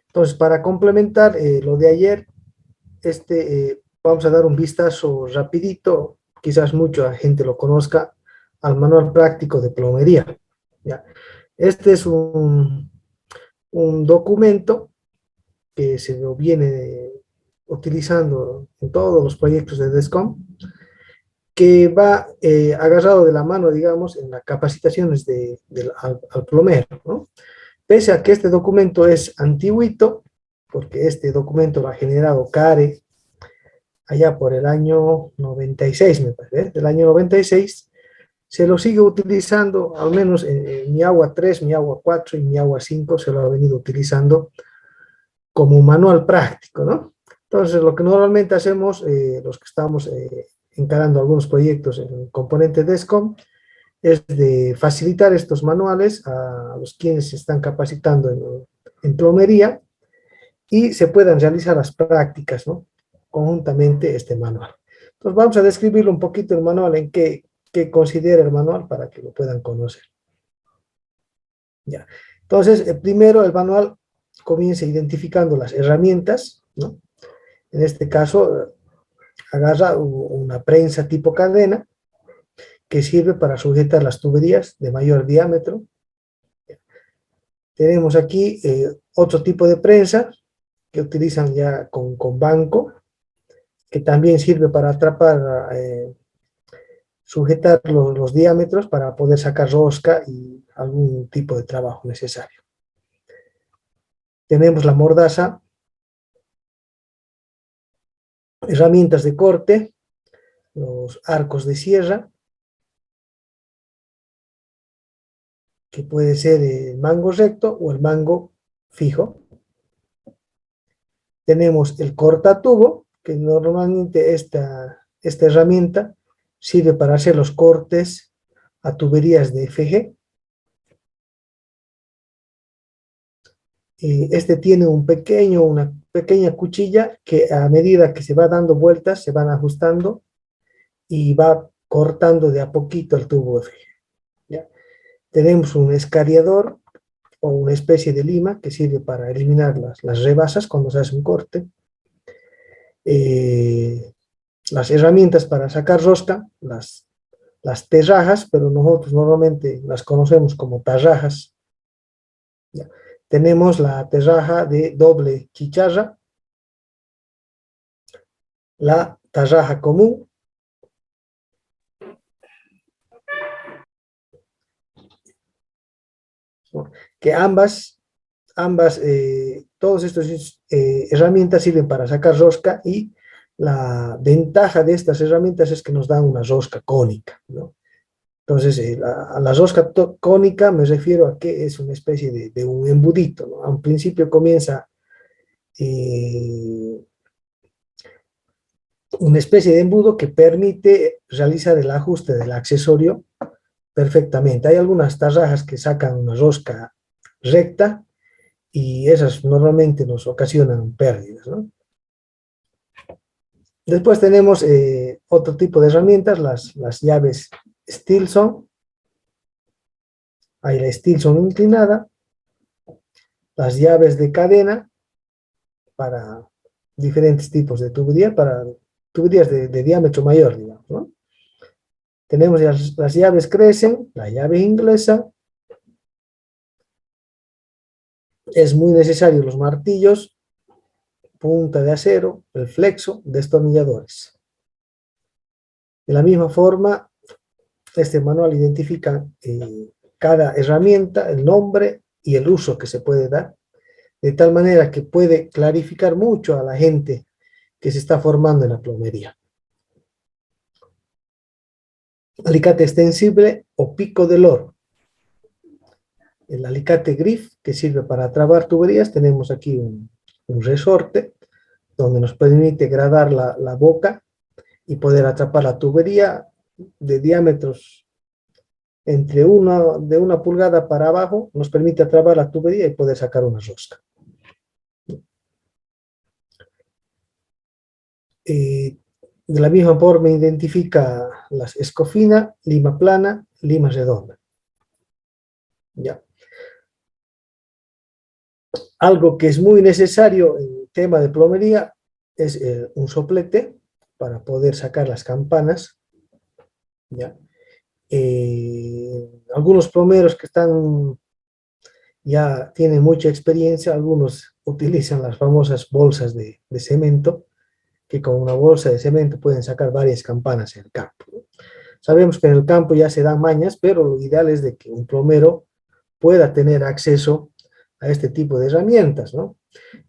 Entonces, para complementar lo de ayer, vamos a dar un vistazo rapidito, quizás mucha gente lo conozca, al manual práctico de plomería. ¿Ya? Este es un documento que se lo viene utilizando en todos los proyectos de DESCOM, que va agarrado de la mano, digamos, en las capacitaciones al plomero, ¿no? Pese a que este documento es antiguito, porque este documento lo ha generado CARE allá por el año 96, me parece, del año 96, se lo sigue utilizando, al menos en mi agua 3, mi agua 4 y mi agua 5 se lo ha venido utilizando como un manual práctico, ¿no? Entonces, lo que normalmente hacemos, los que estamos encarando algunos proyectos en el componente DESCOM, es de facilitar estos manuales a los quienes se están capacitando en plomería y se puedan realizar las prácticas, ¿no? Conjuntamente este manual. Entonces vamos a describirlo un poquito el manual, en qué considera el manual para que lo puedan conocer. Ya. Entonces, primero el manual comienza identificando las herramientas, ¿no? En este caso, agarra una prensa tipo cadena que sirve para sujetar las tuberías de mayor diámetro. Tenemos aquí otro tipo de prensa que utilizan ya con banco, que también sirve para atrapar, sujetar los diámetros para poder sacar rosca y algún tipo de trabajo necesario. Tenemos la mordaza, herramientas de corte, los arcos de sierra, que puede ser el mango recto o el mango fijo. Tenemos el cortatubo, que normalmente esta herramienta sirve para hacer los cortes a tuberías de FG. Este tiene una pequeña cuchilla que a medida que se va dando vueltas, se van ajustando y va cortando de a poquito el tubo FG. ¿Ya? Tenemos un escariador o una especie de lima que sirve para eliminar las rebasas cuando se hace un corte. Las herramientas para sacar rosca, las terrajas, pero nosotros normalmente las conocemos como tarrajas. ¿Ya? Tenemos la terraja de doble chicharra, la tarraja común, ¿no? Que todas estas herramientas sirven para sacar rosca y la ventaja de estas herramientas es que nos dan una rosca cónica, ¿no? Entonces, a la rosca cónica me refiero a que es una especie de un embudito, ¿no? A un principio comienza eh, una especie de embudo que permite realizar el ajuste del accesorio perfectamente. Hay algunas tarrajas que sacan una rosca recta y esas normalmente nos ocasionan pérdidas, ¿no? Después tenemos otro tipo de herramientas, las llaves Stilson. Hay la Stilson inclinada, las llaves de cadena para diferentes tipos de tubería, para tuberías de diámetro mayor, digamos, ¿no? Tenemos las llaves Crescent, la llave inglesa. Es muy necesario los martillos, punta de acero, el flexo, destornilladores. De la misma forma, este manual identifica cada herramienta, el nombre y el uso que se puede dar, de tal manera que puede clarificar mucho a la gente que se está formando en la plomería. Alicate extensible o pico del oro. El alicate grif, que sirve para trabar tuberías, tenemos aquí un resorte donde nos permite gradar la boca y poder atrapar la tubería de diámetros de 1 pulgada para abajo, nos permite atrapar la tubería y poder sacar una rosca. De la misma forma identifica las escofina, lima plana, lima redonda. ¿Ya? Algo que es muy necesario en el tema de plomería es un soplete para poder sacar las campanas, ¿ya? Algunos plomeros que están, ya tienen mucha experiencia, algunos utilizan las famosas bolsas de cemento, que con una bolsa de cemento pueden sacar varias campanas en el campo, ¿no? Sabemos que en el campo ya se dan mañas, pero lo ideal es de que un plomero pueda tener acceso a este tipo de herramientas, ¿no?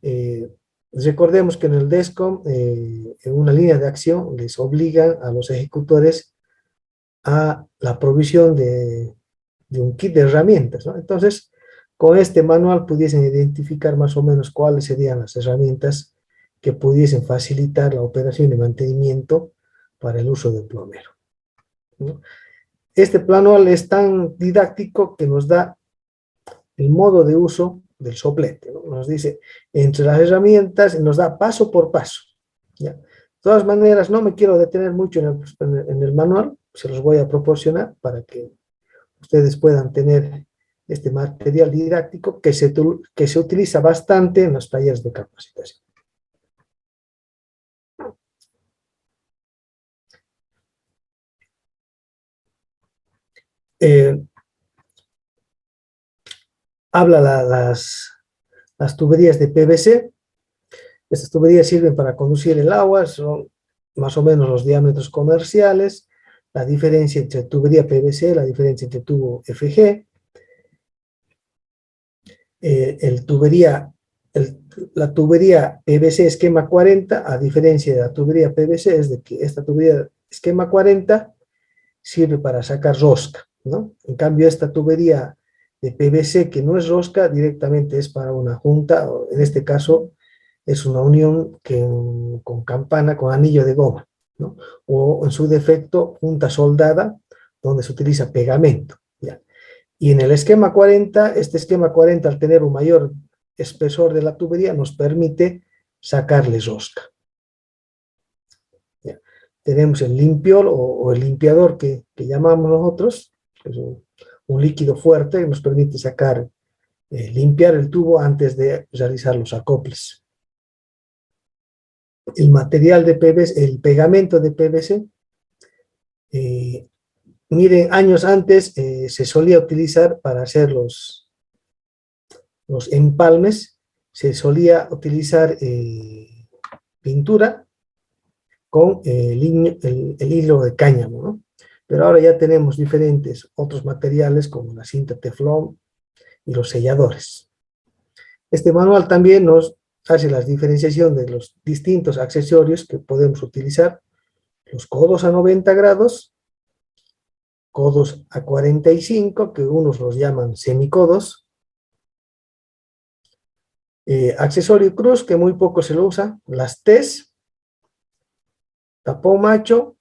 Eh, Recordemos que en el DESCOM, en una línea de acción, les obligan a los ejecutores a la provisión de un kit de herramientas, ¿no? Entonces, con este manual pudiesen identificar más o menos cuáles serían las herramientas que pudiesen facilitar la operación y mantenimiento para el uso del plomero, ¿no? Este manual es tan didáctico que nos da el modo de uso del soplete, ¿no? Nos dice entre las herramientas, nos da paso por paso, ¿ya? De todas maneras, no me quiero detener mucho en el manual, se los voy a proporcionar para que ustedes puedan tener este material didáctico que se utiliza bastante en los talleres de capacitación. Eh, Habla las tuberías de PVC. Estas tuberías sirven para conducir el agua, son más o menos los diámetros comerciales, la diferencia entre tubería PVC, la diferencia entre tubo FG, el tubería, la tubería PVC esquema 40, a diferencia de la tubería PVC, es de que esta tubería esquema 40 sirve para sacar rosca, ¿no? En cambio, esta tubería de PVC que no es rosca, directamente es para una junta, o en este caso es una unión con campana, con anillo de goma, ¿no? O en su defecto, junta soldada, donde se utiliza pegamento, ¿ya? Y en el esquema 40, este esquema 40, al tener un mayor espesor de la tubería, nos permite sacarle rosca, ¿ya? Tenemos el limpiol o el limpiador que llamamos nosotros, que es un líquido fuerte que nos permite sacar, limpiar el tubo antes de realizar los acoples. El material de PVC, el pegamento de PVC, eh, miren, años antes se solía utilizar para hacer los empalmes, se solía utilizar pintura con el hilo de cáñamo, ¿no? Pero ahora ya tenemos diferentes otros materiales como la cinta teflón y los selladores. Este manual también nos hace la diferenciación de los distintos accesorios que podemos utilizar: los codos a 90 grados, codos a 45, que unos los llaman semicodos, accesorio cruz, que muy poco se lo usa, las T's, tapón macho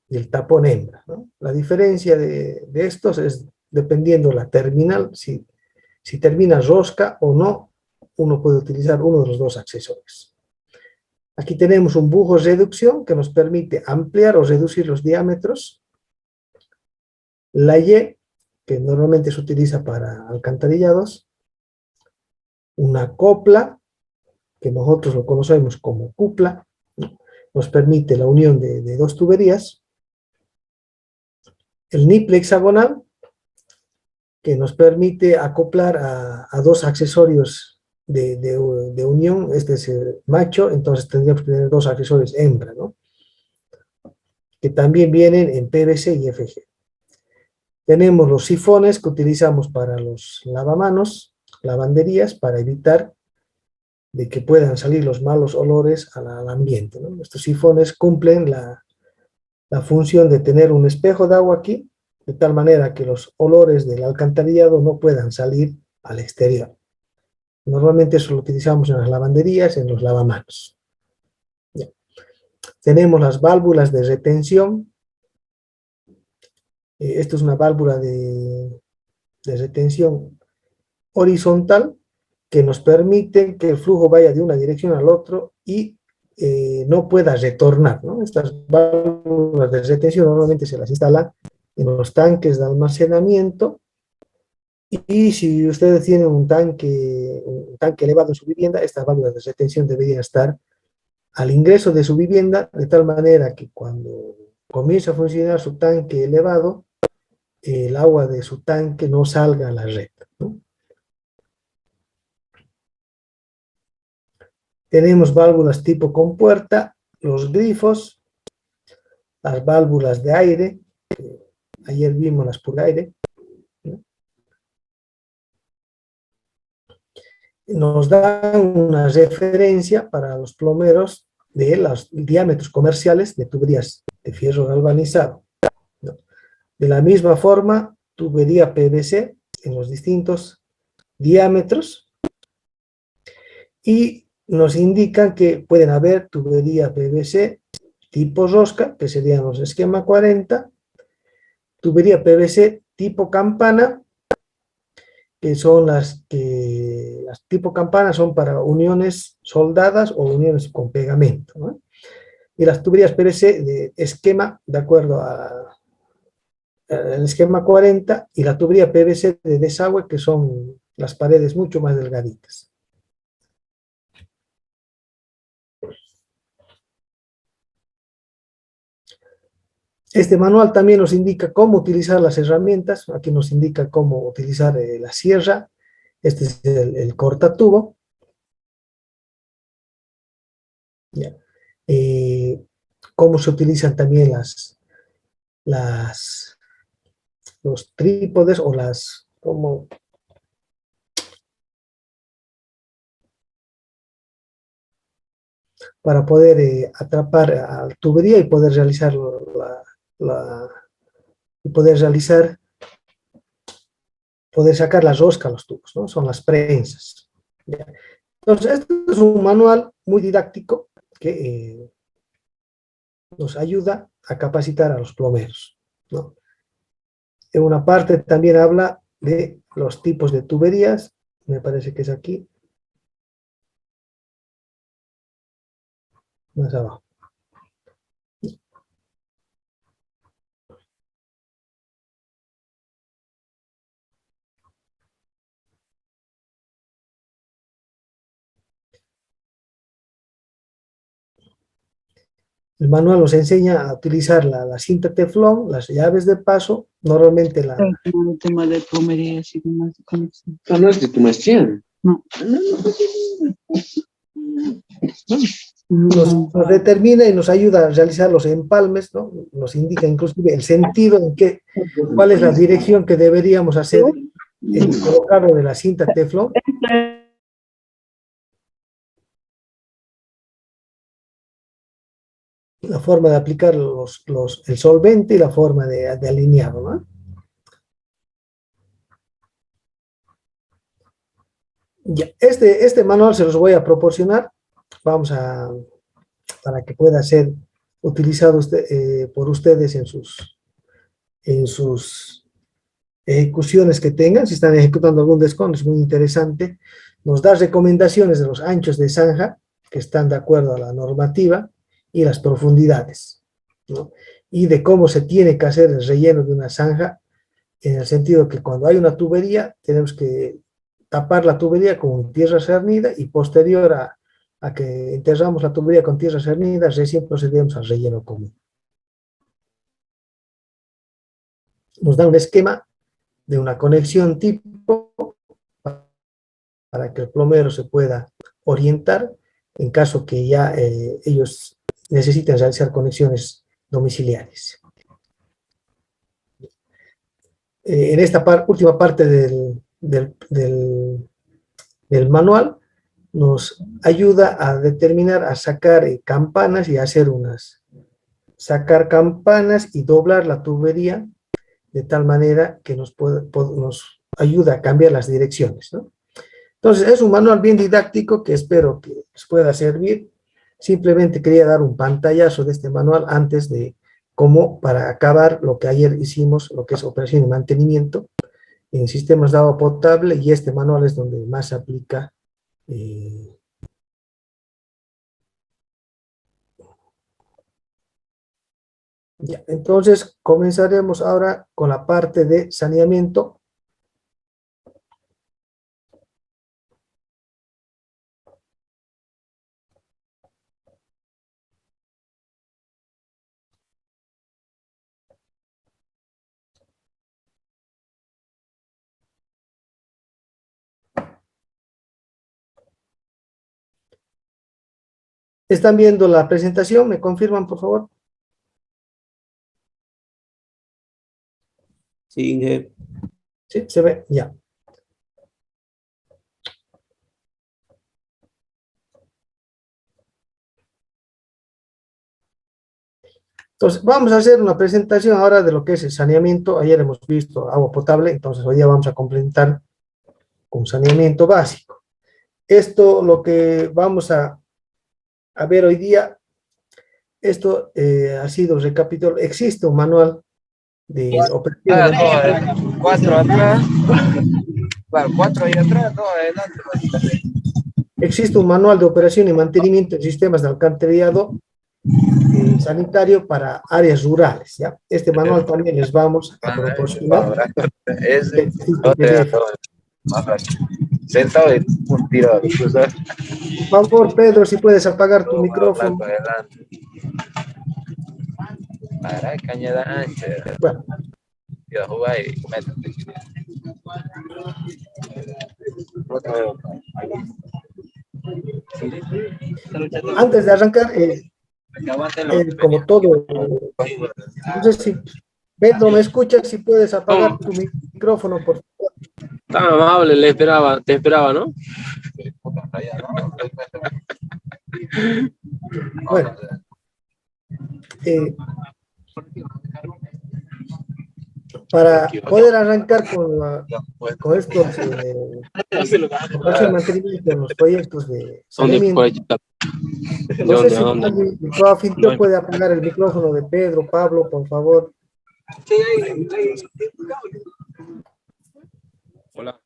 y el tapón hembra, ¿no? La diferencia de estos es dependiendo la terminal, si termina rosca o no, uno puede utilizar uno de los dos accesorios. Aquí tenemos un bujo reducción que nos permite ampliar o reducir los diámetros. La Y, que normalmente se utiliza para alcantarillados. Una copla, que nosotros lo conocemos como cupla, ¿no? Nos permite la unión de dos tuberías. El niple hexagonal, que nos permite acoplar a dos accesorios de unión. Este es el macho, entonces tendríamos que tener dos accesorios hembra, ¿no? Que también vienen en PVC y FG. Tenemos los sifones que utilizamos para los lavamanos, lavanderías, para evitar de que puedan salir los malos olores al ambiente, ¿no? Estos sifones cumplen la función de tener un espejo de agua aquí, de tal manera que los olores del alcantarillado no puedan salir al exterior. Normalmente eso lo utilizamos en las lavanderías, en los lavamanos. Ya. Tenemos las válvulas de retención. Esto es una válvula de retención horizontal que nos permite que el flujo vaya de una dirección al otro y no pueda retornar, ¿no? Estas válvulas de retención normalmente se las instalan en los tanques de almacenamiento Y si ustedes tienen un tanque elevado en su vivienda, estas válvulas de retención deberían estar al ingreso de su vivienda, de tal manera que cuando comience a funcionar su tanque elevado, el agua de su tanque no salga a la red, ¿no? Tenemos válvulas tipo compuerta, los grifos, las válvulas de aire, ayer vimos las por aire, ¿no? Nos dan una referencia para los plomeros de los diámetros comerciales de tuberías de fierro galvanizado, ¿no? De la misma forma, tubería PVC en los distintos diámetros, y nos indican que pueden haber tubería PVC tipo rosca, que serían los esquema 40, tubería PVC tipo campana, que son las tipo campana son para uniones soldadas o uniones con pegamento, ¿no? Y las tuberías PVC de esquema, de acuerdo al esquema 40, y la tubería PVC de desagüe, que son las paredes mucho más delgaditas. Este manual también nos indica cómo utilizar las herramientas. Aquí nos indica cómo utilizar la sierra. Este es el cortatubo. ¿Ya? Eh, Cómo se utilizan también los trípodes o para poder atrapar a la tubería y poder realizar la- y poder realizar, poder sacar las roscas a los tubos, ¿no? Son las prensas. ¿Ya? Entonces, este es un manual muy didáctico que nos ayuda a capacitar a los plomeros, ¿no? En una parte también habla de los tipos de tuberías, me parece que es aquí, más abajo. El manual nos enseña a utilizar la cinta teflón, las llaves de paso, normalmente El tema de plomería y demás de conexión. Ah, no es de tu maestría. No. nos determina y nos ayuda a realizar los empalmes, ¿no? Nos indica inclusive el sentido en que, cuál es la dirección que deberíamos hacer el colocado de la cinta teflón, la forma de aplicar el solvente y la forma de alinearlo, ¿no? Ya, este manual se los voy a proporcionar, para que pueda ser utilizado por ustedes en sus ejecuciones que tengan. Si están ejecutando algún desconto, es muy interesante. Nos da recomendaciones de los anchos de zanja que están de acuerdo a la normativa y las profundidades, ¿no? Y de cómo se tiene que hacer el relleno de una zanja, en el sentido que cuando hay una tubería, tenemos que tapar la tubería con tierra cernida y posterior a que enterramos la tubería con tierra cernida, recién procedemos al relleno común. Nos da un esquema de una conexión tipo para que el plomero se pueda orientar en caso que ya ellos necesiten realizar conexiones domiciliares. En esta última parte del manual nos ayuda a determinar, a sacar campanas y hacer sacar campanas y doblar la tubería de tal manera que nos ayuda a cambiar las direcciones, ¿no? Entonces, es un manual bien didáctico que espero que les pueda servir. Simplemente quería dar un pantallazo de este manual antes de cómo, para acabar lo que ayer hicimos, lo que es operación y mantenimiento en sistemas de agua potable, y este manual es donde más se aplica. Ya, entonces, comenzaremos ahora con la parte de saneamiento. ¿Están viendo la presentación? ¿Me confirman, por favor? Sí, Inge. Sí, se ve, ya. Entonces, vamos a hacer una presentación ahora de lo que es el saneamiento. Ayer hemos visto agua potable, entonces hoy día vamos a complementar con saneamiento básico. Esto, lo que vamos a ver hoy día, esto ha sido recapitulado. Existe un manual de operación. No, cuatro atrás, claro, cuatro ahí atrás, dos adelante. Existe un manual de operación y mantenimiento de sistemas de alcantarillado sanitario para áreas rurales, ¿ya? Este manual también les vamos a proporcionar. Ese, no te da todo. Sentado y un tiro. Por favor, Pedro, si puedes apagar tu micrófono. Adelante. Para cañada ancha. Bueno, Yo jugar y métete. antes de arrancar, como todo, no sé si Pedro me escuchas, si puedes apagar tu micrófono, por favor. Tan amable, te esperaba, ¿no? Bueno, para poder arrancar con estos operación y mantenimiento en los proyectos de saneamiento, no sé si alguien de Coafinteo puede apagar el micrófono de Pedro, Pablo, por favor. Hola.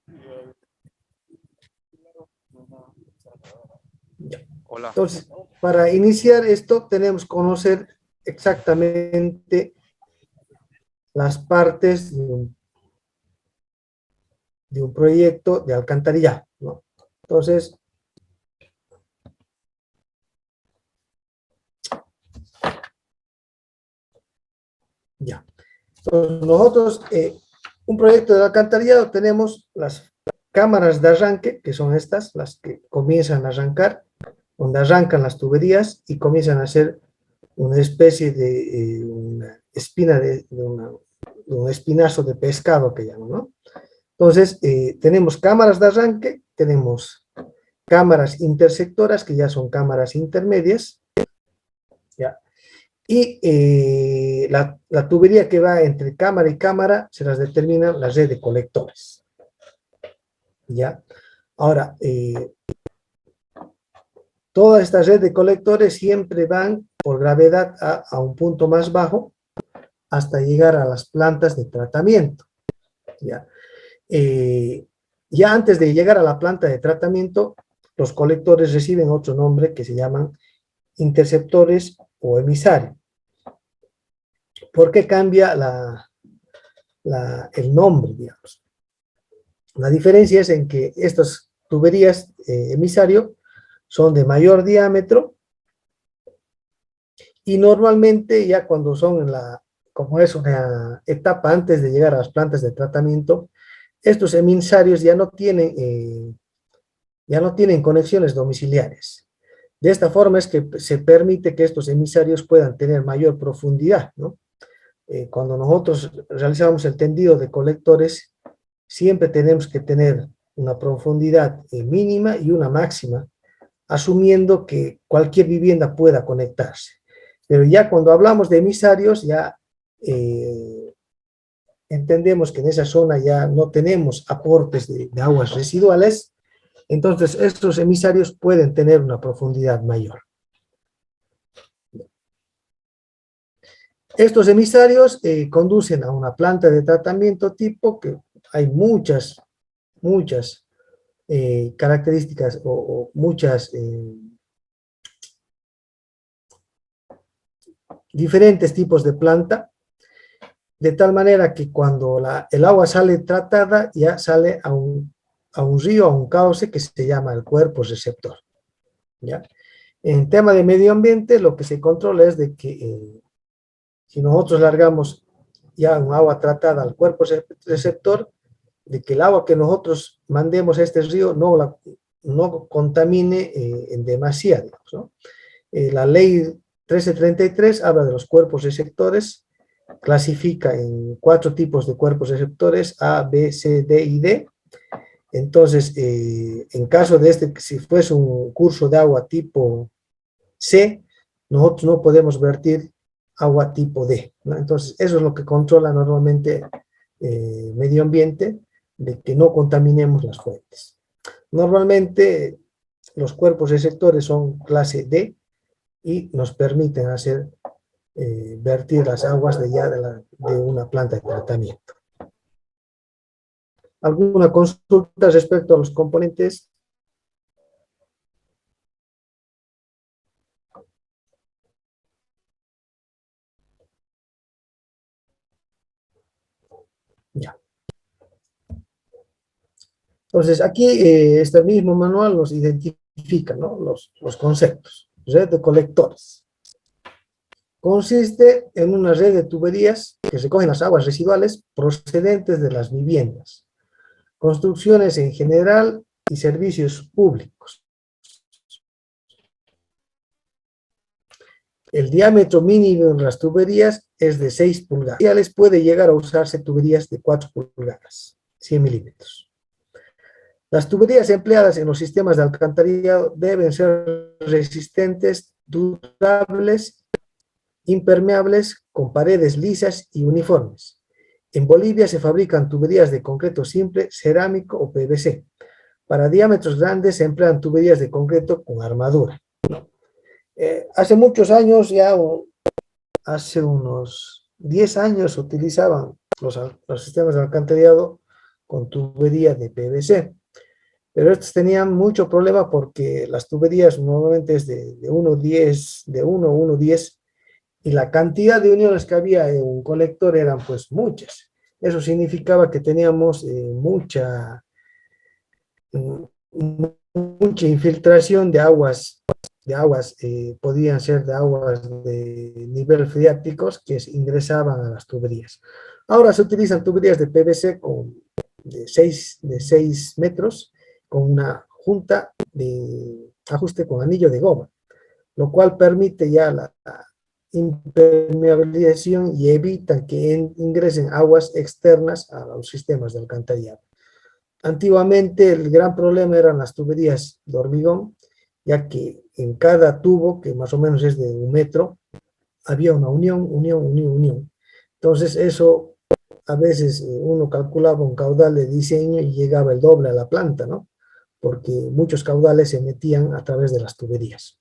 Hola. Entonces, para iniciar esto, tenemos que conocer exactamente las partes de un proyecto de alcantarillado, ¿no? Entonces, ya. Entonces, nosotros, un proyecto de alcantarillado, tenemos las cámaras de arranque, que son estas, las que comienzan a arrancar, donde arrancan las tuberías y comienzan a hacer una especie de una espina un espinazo de pescado que llaman, ¿no? Entonces, tenemos cámaras de arranque, tenemos cámaras intersectoras, que ya son cámaras intermedias, ¿ya? Y la tubería que va entre cámara y cámara se las determina la red de colectores, ¿ya? Ahora, toda esta red de colectores siempre van por gravedad a un punto más bajo hasta llegar a las plantas de tratamiento, ¿ya? Ya antes de llegar a la planta de tratamiento, los colectores reciben otro nombre que se llaman interceptores o emisarios. ¿Por qué cambia el nombre, digamos? La diferencia es en que estas tuberías emisario son de mayor diámetro y normalmente ya cuando son como es una etapa antes de llegar a las plantas de tratamiento, estos emisarios ya no tienen conexiones domiciliares. De esta forma es que se permite que estos emisarios puedan tener mayor profundidad, ¿no? Cuando nosotros realizamos el tendido de colectores, siempre tenemos que tener una profundidad mínima y una máxima, asumiendo que cualquier vivienda pueda conectarse. Pero ya cuando hablamos de emisarios, ya entendemos que en esa zona ya no tenemos aportes de aguas residuales, entonces estos emisarios pueden tener una profundidad mayor. Estos emisarios conducen a una planta de tratamiento tipo que hay muchas características o muchas diferentes tipos de planta, de tal manera que cuando el agua sale tratada ya sale a un río, a un cauce que se llama el cuerpo receptor, ¿ya? En tema de medio ambiente, lo que se controla es de que si nosotros largamos ya un agua tratada al cuerpo receptor, de que el agua que nosotros mandemos a este río no contamine en demasía, digamos, ¿no? La ley 1333 habla de los cuerpos receptores, clasifica en 4 tipos de cuerpos receptores, A, B, C, D y D. Entonces, en caso de si fuese un curso de agua tipo C, nosotros no podemos vertir agua tipo D, ¿no? Entonces, eso es lo que controla normalmente medio ambiente, de que no contaminemos las fuentes. Normalmente, los cuerpos receptores son clase D y nos permiten hacer vertir las aguas de una planta de tratamiento. ¿Alguna consulta respecto a los componentes? Ya. Entonces, aquí este mismo manual nos identifica, ¿no?, los conceptos. Red de colectores. Consiste en una red de tuberías que recogen las aguas residuales procedentes de las viviendas, construcciones en general y servicios públicos. El diámetro mínimo de las tuberías es de 6 pulgadas. Puede llegar a usarse tuberías de 4 pulgadas, 100 milímetros. Las tuberías empleadas en los sistemas de alcantarillado deben ser resistentes, durables, impermeables, con paredes lisas y uniformes. En Bolivia se fabrican tuberías de concreto simple, cerámico o PVC. Para diámetros grandes se emplean tuberías de concreto con armadura. Hace muchos años, hace unos 10 años, utilizaban los sistemas de alcantarillado con tuberías de PVC. Pero estos tenían mucho problema porque las tuberías normalmente es de 1 a 1,10, y la cantidad de uniones que había en un colector eran pues muchas. Eso significaba que teníamos mucha infiltración de aguas, podían ser de aguas de nivel freáticos que ingresaban a las tuberías. Ahora se utilizan tuberías de PVC de 6 metros, con una junta de ajuste con anillo de goma, lo cual permite ya la impermeabilización y evita que ingresen aguas externas a los sistemas de alcantarillado. Antiguamente el gran problema eran las tuberías de hormigón, ya que en cada tubo, que más o menos es de 1 metro, había una unión. Entonces eso, a veces uno calculaba un caudal de diseño y llegaba el doble a la planta, ¿no? Porque muchos caudales se metían a través de las tuberías.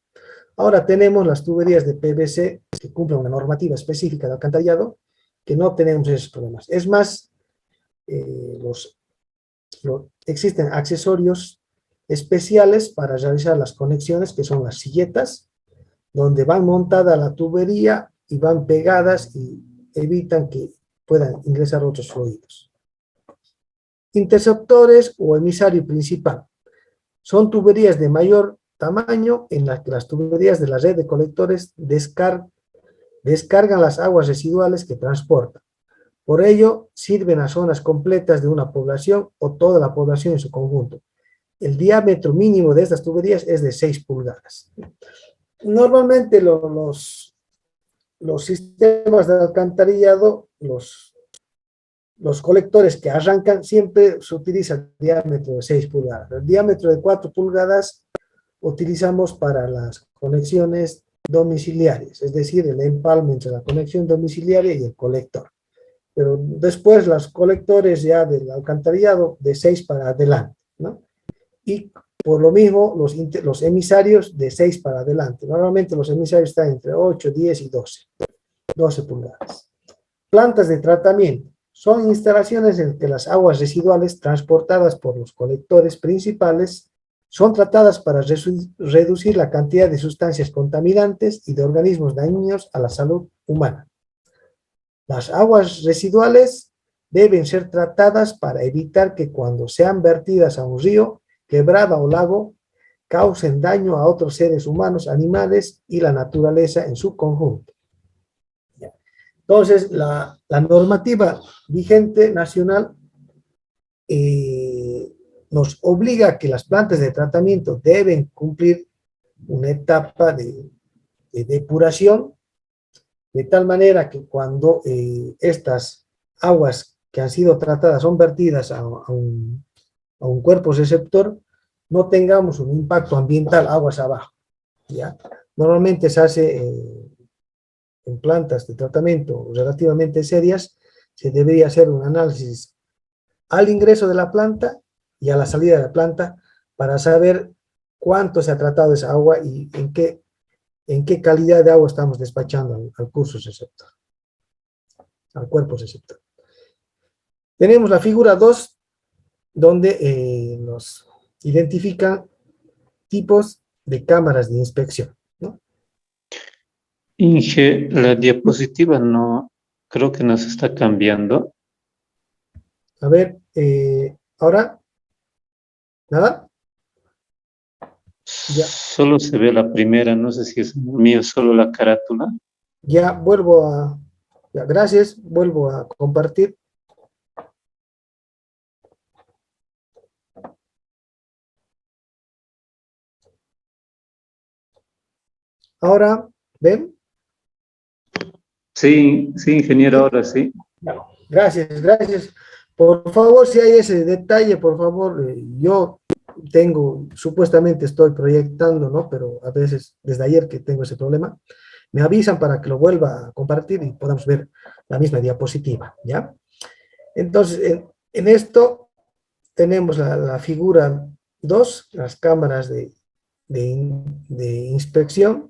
Ahora tenemos las tuberías de PVC que cumplen una normativa específica de alcantarillado, que no tenemos esos problemas. Es más, existen accesorios especiales para realizar las conexiones, que son las silletas, donde van montada la tubería y van pegadas y evitan que puedan ingresar otros fluidos. Interceptores o emisario principal. Son tuberías de mayor tamaño en las que las tuberías de la red de colectores descargan las aguas residuales que transportan. Por ello, sirven a zonas completas de una población o toda la población en su conjunto. El diámetro mínimo de estas tuberías es de 6 pulgadas. Normalmente los sistemas de alcantarillado, los colectores que arrancan, siempre se utiliza el diámetro de 6 pulgadas. El diámetro de 4 pulgadas utilizamos para las conexiones domiciliarias, es decir, el empalme entre la conexión domiciliaria y el colector. Pero después los colectores ya del alcantarillado de 6 para adelante, ¿no? Y por lo mismo los emisarios de 6 para adelante. Normalmente los emisarios están entre 8, 10 y 12 pulgadas. Plantas de tratamiento. Son instalaciones en que las aguas residuales transportadas por los colectores principales son tratadas para reducir la cantidad de sustancias contaminantes y de organismos dañinos a la salud humana. Las aguas residuales deben ser tratadas para evitar que cuando sean vertidas a un río, quebrada o lago, causen daño a otros seres humanos, animales y la naturaleza en su conjunto. Entonces, la normativa vigente nacional nos obliga a que las plantas de tratamiento deben cumplir una etapa depuración, de tal manera que cuando estas aguas que han sido tratadas son vertidas a un cuerpo receptor, no tengamos un impacto ambiental aguas abajo, ¿ya? Normalmente se hace en plantas de tratamiento relativamente serias, se debería hacer un análisis al ingreso de la planta y a la salida de la planta para saber cuánto se ha tratado esa agua y en qué calidad de agua estamos despachando al curso receptor, al cuerpo receptor. Tenemos la figura 2, donde nos identifican tipos de cámaras de inspección, ¿no? Inge, la diapositiva no, creo que nos está cambiando. A ver, ahora, ¿nada? Ya. Solo se ve la primera, no sé si es mío, solo la carátula. Ya vuelvo a, ya, gracias, vuelvo a compartir. Ahora, ¿ven? Sí, sí, ingeniero, ahora sí. Gracias, gracias. Por favor, si hay ese detalle, por favor, yo supuestamente estoy proyectando, ¿no? Pero a veces, desde ayer que tengo ese problema, me avisan para que lo vuelva a compartir y podamos ver la misma diapositiva, ¿ya? Entonces, en esto tenemos la figura 2, las cámaras de inspección.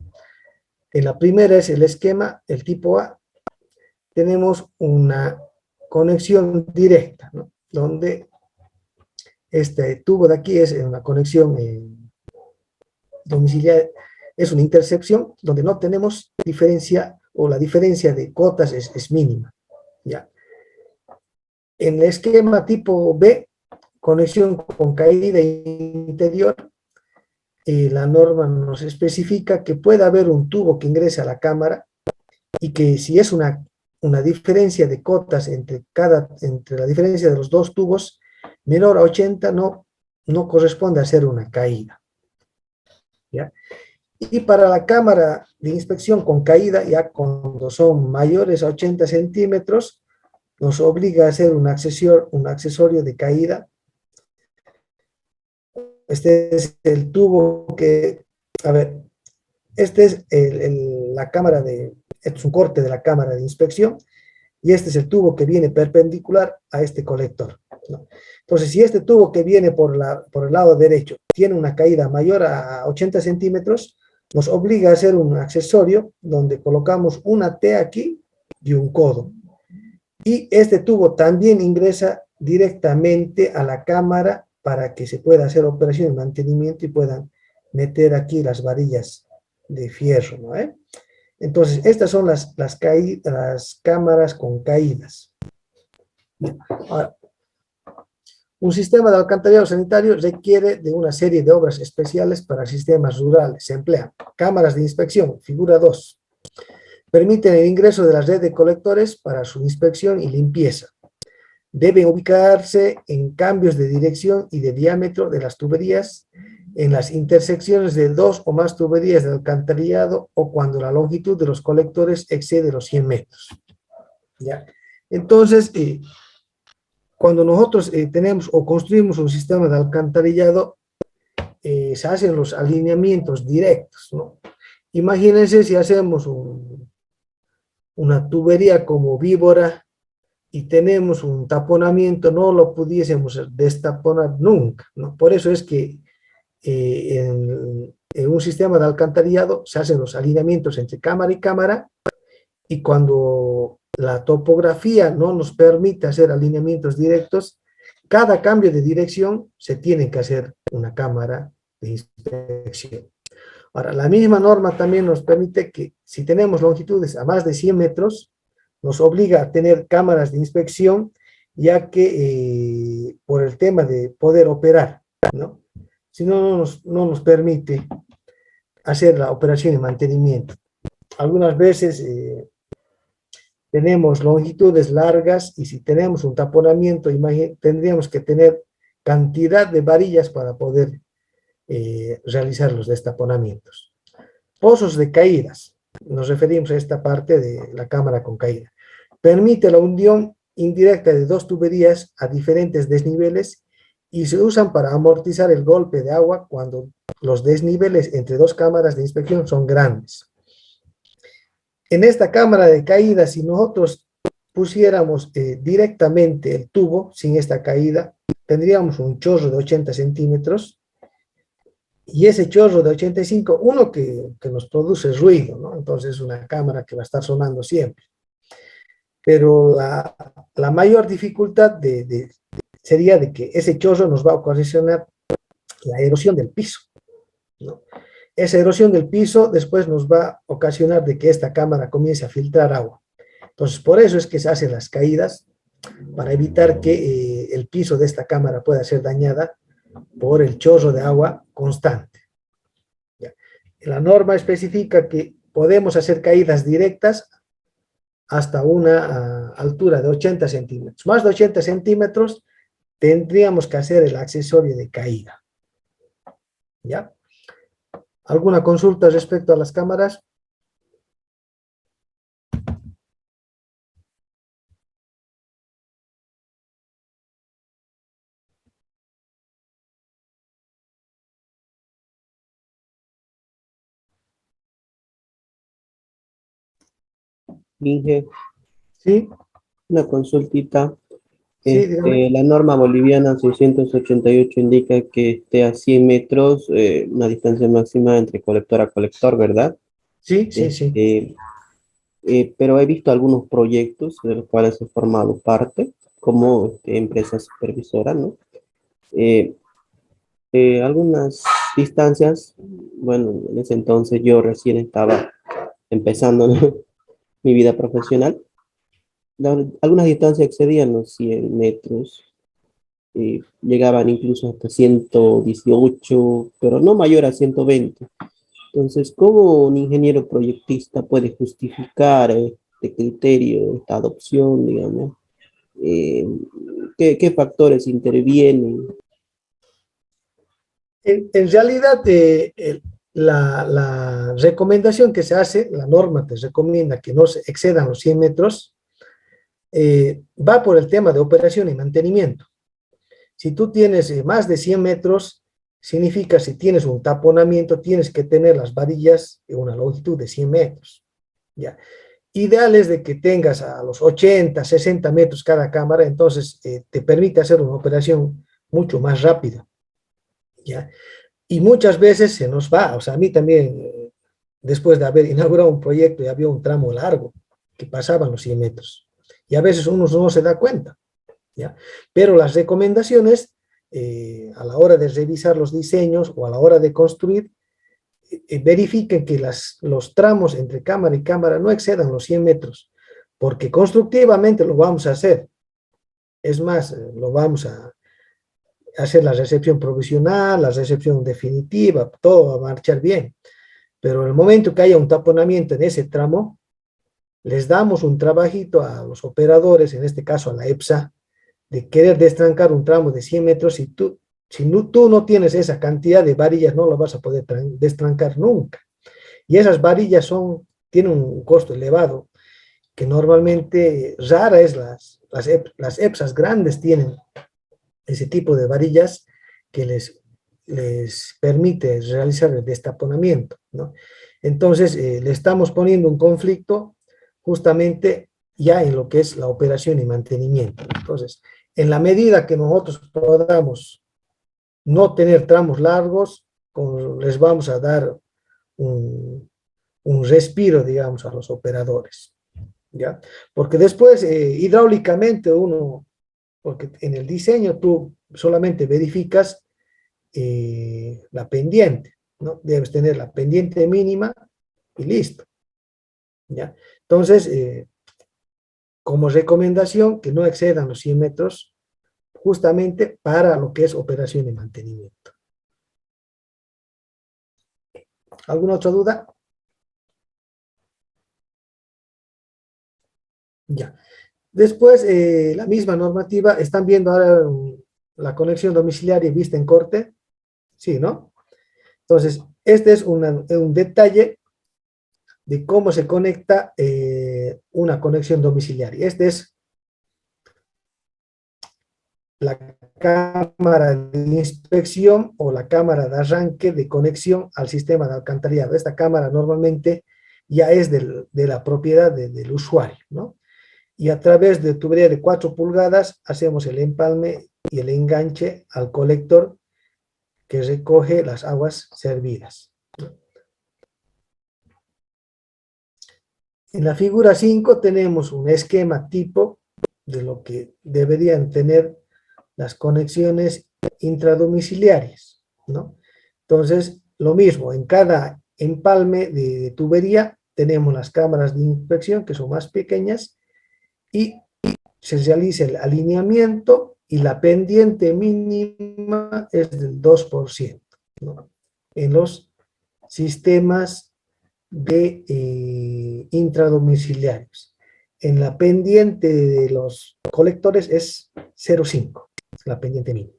En la primera es el esquema, el tipo A. Tenemos una conexión directa, ¿no? Donde este tubo de aquí es una conexión domiciliaria, es una intercepción donde no tenemos diferencia, o la diferencia de cotas es mínima, ¿ya? En el esquema tipo B, conexión con caída interior, la norma nos especifica que puede haber un tubo que ingrese a la cámara y que si es una diferencia de cotas entre la diferencia de los dos tubos menor a 80, no corresponde a ser una caída, ¿ya? Y para la cámara de inspección con caída, ya cuando son mayores a 80 centímetros, nos obliga a hacer un accesorio de caída. Este es el tubo que, a ver, este es este es un corte de la cámara de inspección, y este es el tubo que viene perpendicular a este colector, ¿no? Entonces, si este tubo que viene por el lado derecho tiene una caída mayor a 80 centímetros, nos obliga a hacer un accesorio donde colocamos una T aquí y un codo. Y este tubo también ingresa directamente a la cámara para que se pueda hacer operación de mantenimiento y puedan meter aquí las varillas de fierro, ¿no? Entonces, estas son las cámaras con caídas. Ahora, un sistema de alcantarillado sanitario requiere de una serie de obras especiales para sistemas rurales. Se emplean cámaras de inspección, figura 2. Permiten el ingreso de la red de colectores para su inspección y limpieza. Deben ubicarse en cambios de dirección y de diámetro de las tuberías, en las intersecciones de 2 o más tuberías de alcantarillado o cuando la longitud de los colectores excede los 100 metros. ¿Ya? Entonces, cuando nosotros tenemos o construimos un sistema de alcantarillado, se hacen los alineamientos directos, ¿no? Imagínense si hacemos una tubería como víbora y tenemos un taponamiento, no lo pudiésemos destaponar nunca, ¿no? Por eso es que en un sistema de alcantarillado se hacen los alineamientos entre cámara y cámara, y cuando la topografía no nos permite hacer alineamientos directos, cada cambio de dirección se tiene que hacer una cámara de inspección. Ahora, la misma norma también nos permite que si tenemos longitudes a más de 100 metros, nos obliga a tener cámaras de inspección, ya que por el tema de poder operar, ¿no? Si no, no nos permite hacer la operación de mantenimiento. Algunas veces tenemos longitudes largas y si tenemos un taponamiento, tendríamos que tener cantidad de varillas para poder realizar los destaponamientos. Pozos de caídas. nos referimos a esta parte de la cámara con caída. Permite la unión indirecta de dos tuberías a diferentes desniveles y se usan para amortizar el golpe de agua cuando los desniveles entre dos cámaras de inspección son grandes. En esta cámara de caída, si nosotros pusiéramos directamente el tubo sin esta caída, tendríamos un chorro de 80 centímetros, y ese chorro de 85, uno que nos produce ruido, ¿no? Entonces es una cámara que va a estar sonando siempre. Pero la mayor dificultad sería de que ese chorro nos va a ocasionar la erosión del piso, ¿no? Esa erosión del piso después nos va a ocasionar de que esta cámara comience a filtrar agua. Entonces, por eso es que se hacen las caídas, para evitar que el piso de esta cámara pueda ser dañada por el chorro de agua constante. ¿Ya? La norma especifica que podemos hacer caídas directas hasta una altura de 80 centímetros. Más de 80 centímetros tendríamos que hacer el accesorio de caída. ¿Ya? ¿Alguna consulta respecto a las cámaras? Inge, Sí, una consultita. sí, dígame. La norma boliviana 688 indica que esté a 100 metros, una distancia máxima entre colector a colector, ¿verdad? Sí, sí, sí. Pero he visto algunos proyectos de los cuales he formado parte como empresa supervisora, ¿no? Eh, Algunas distancias, bueno, en ese entonces yo recién estaba empezando, ¿no? Mi vida profesional. Algunas distancias excedían los 100 metros, llegaban incluso hasta 118, pero no mayor a 120. Entonces, ¿cómo un ingeniero proyectista puede justificar este criterio, esta adopción, digamos? Eh, ¿Qué factores intervienen? En realidad, la recomendación que se hace, la norma te recomienda que no se excedan los 100 metros, va por el tema de operación y mantenimiento. Si tú tienes más de 100 metros, significa si tienes un taponamiento, tienes que tener las varillas de una longitud de 100 metros. ¿Ya? Ideal es de que tengas a los 80, 60 metros cada cámara, entonces te permite hacer una operación mucho más rápida. ¿Ya? Y muchas veces se nos va, o sea, a mí también, después de haber inaugurado un proyecto y había un tramo largo que pasaban los 100 metros, y a veces uno no se da cuenta, ¿ya? Pero las recomendaciones, a la hora de revisar los diseños o a la hora de construir, verifiquen que los tramos entre cámara y cámara no excedan los 100 metros, porque constructivamente lo vamos a hacer. Es más, lo vamos a hacer la recepción provisional, la recepción definitiva, todo va a marchar bien. Pero en el momento que haya un taponamiento en ese tramo, les damos un trabajito a los operadores, en este caso a la EPSA, de querer destrancar un tramo de 100 metros, y tú no tienes esa cantidad de varillas, no lo vas a poder destrancar nunca. Y esas varillas tienen un costo elevado, que normalmente rara es las EPSAs grandes tienen ese tipo de varillas que les permite realizar el destaponamiento, ¿no? Entonces, le estamos poniendo un conflicto justamente ya en lo que es la operación y mantenimiento. Entonces, en la medida que nosotros podamos no tener tramos largos, les vamos a dar un respiro, digamos, a los operadores, ¿ya? Porque después, hidráulicamente porque en el diseño tú solamente verificas la pendiente, ¿no? Debes tener la pendiente mínima y listo, ¿ya? Entonces, como recomendación, que no excedan los 100 metros, justamente para lo que es operación y mantenimiento. ¿Alguna otra duda? Ya. Después, la misma normativa, están viendo ahora la conexión domiciliaria y vista en corte, sí, ¿no? Entonces, este es un detalle de cómo se conecta una conexión domiciliaria. Esta es la cámara de inspección o la cámara de arranque de conexión al sistema de alcantarillado. Esta cámara normalmente ya es de la propiedad del usuario, ¿no? Y a través de tubería de 4 pulgadas hacemos el empalme y el enganche al colector que recoge las aguas servidas. En la figura 5 tenemos un esquema tipo de lo que deberían tener las conexiones intradomiciliarias, ¿no? Entonces, lo mismo, en cada empalme de tubería tenemos las cámaras de inspección que son más pequeñas y se realiza el alineamiento y la pendiente mínima es del 2%, ¿no? En los sistemas de intradomiciliarios. En la pendiente de los colectores es 0,5, la pendiente mínima.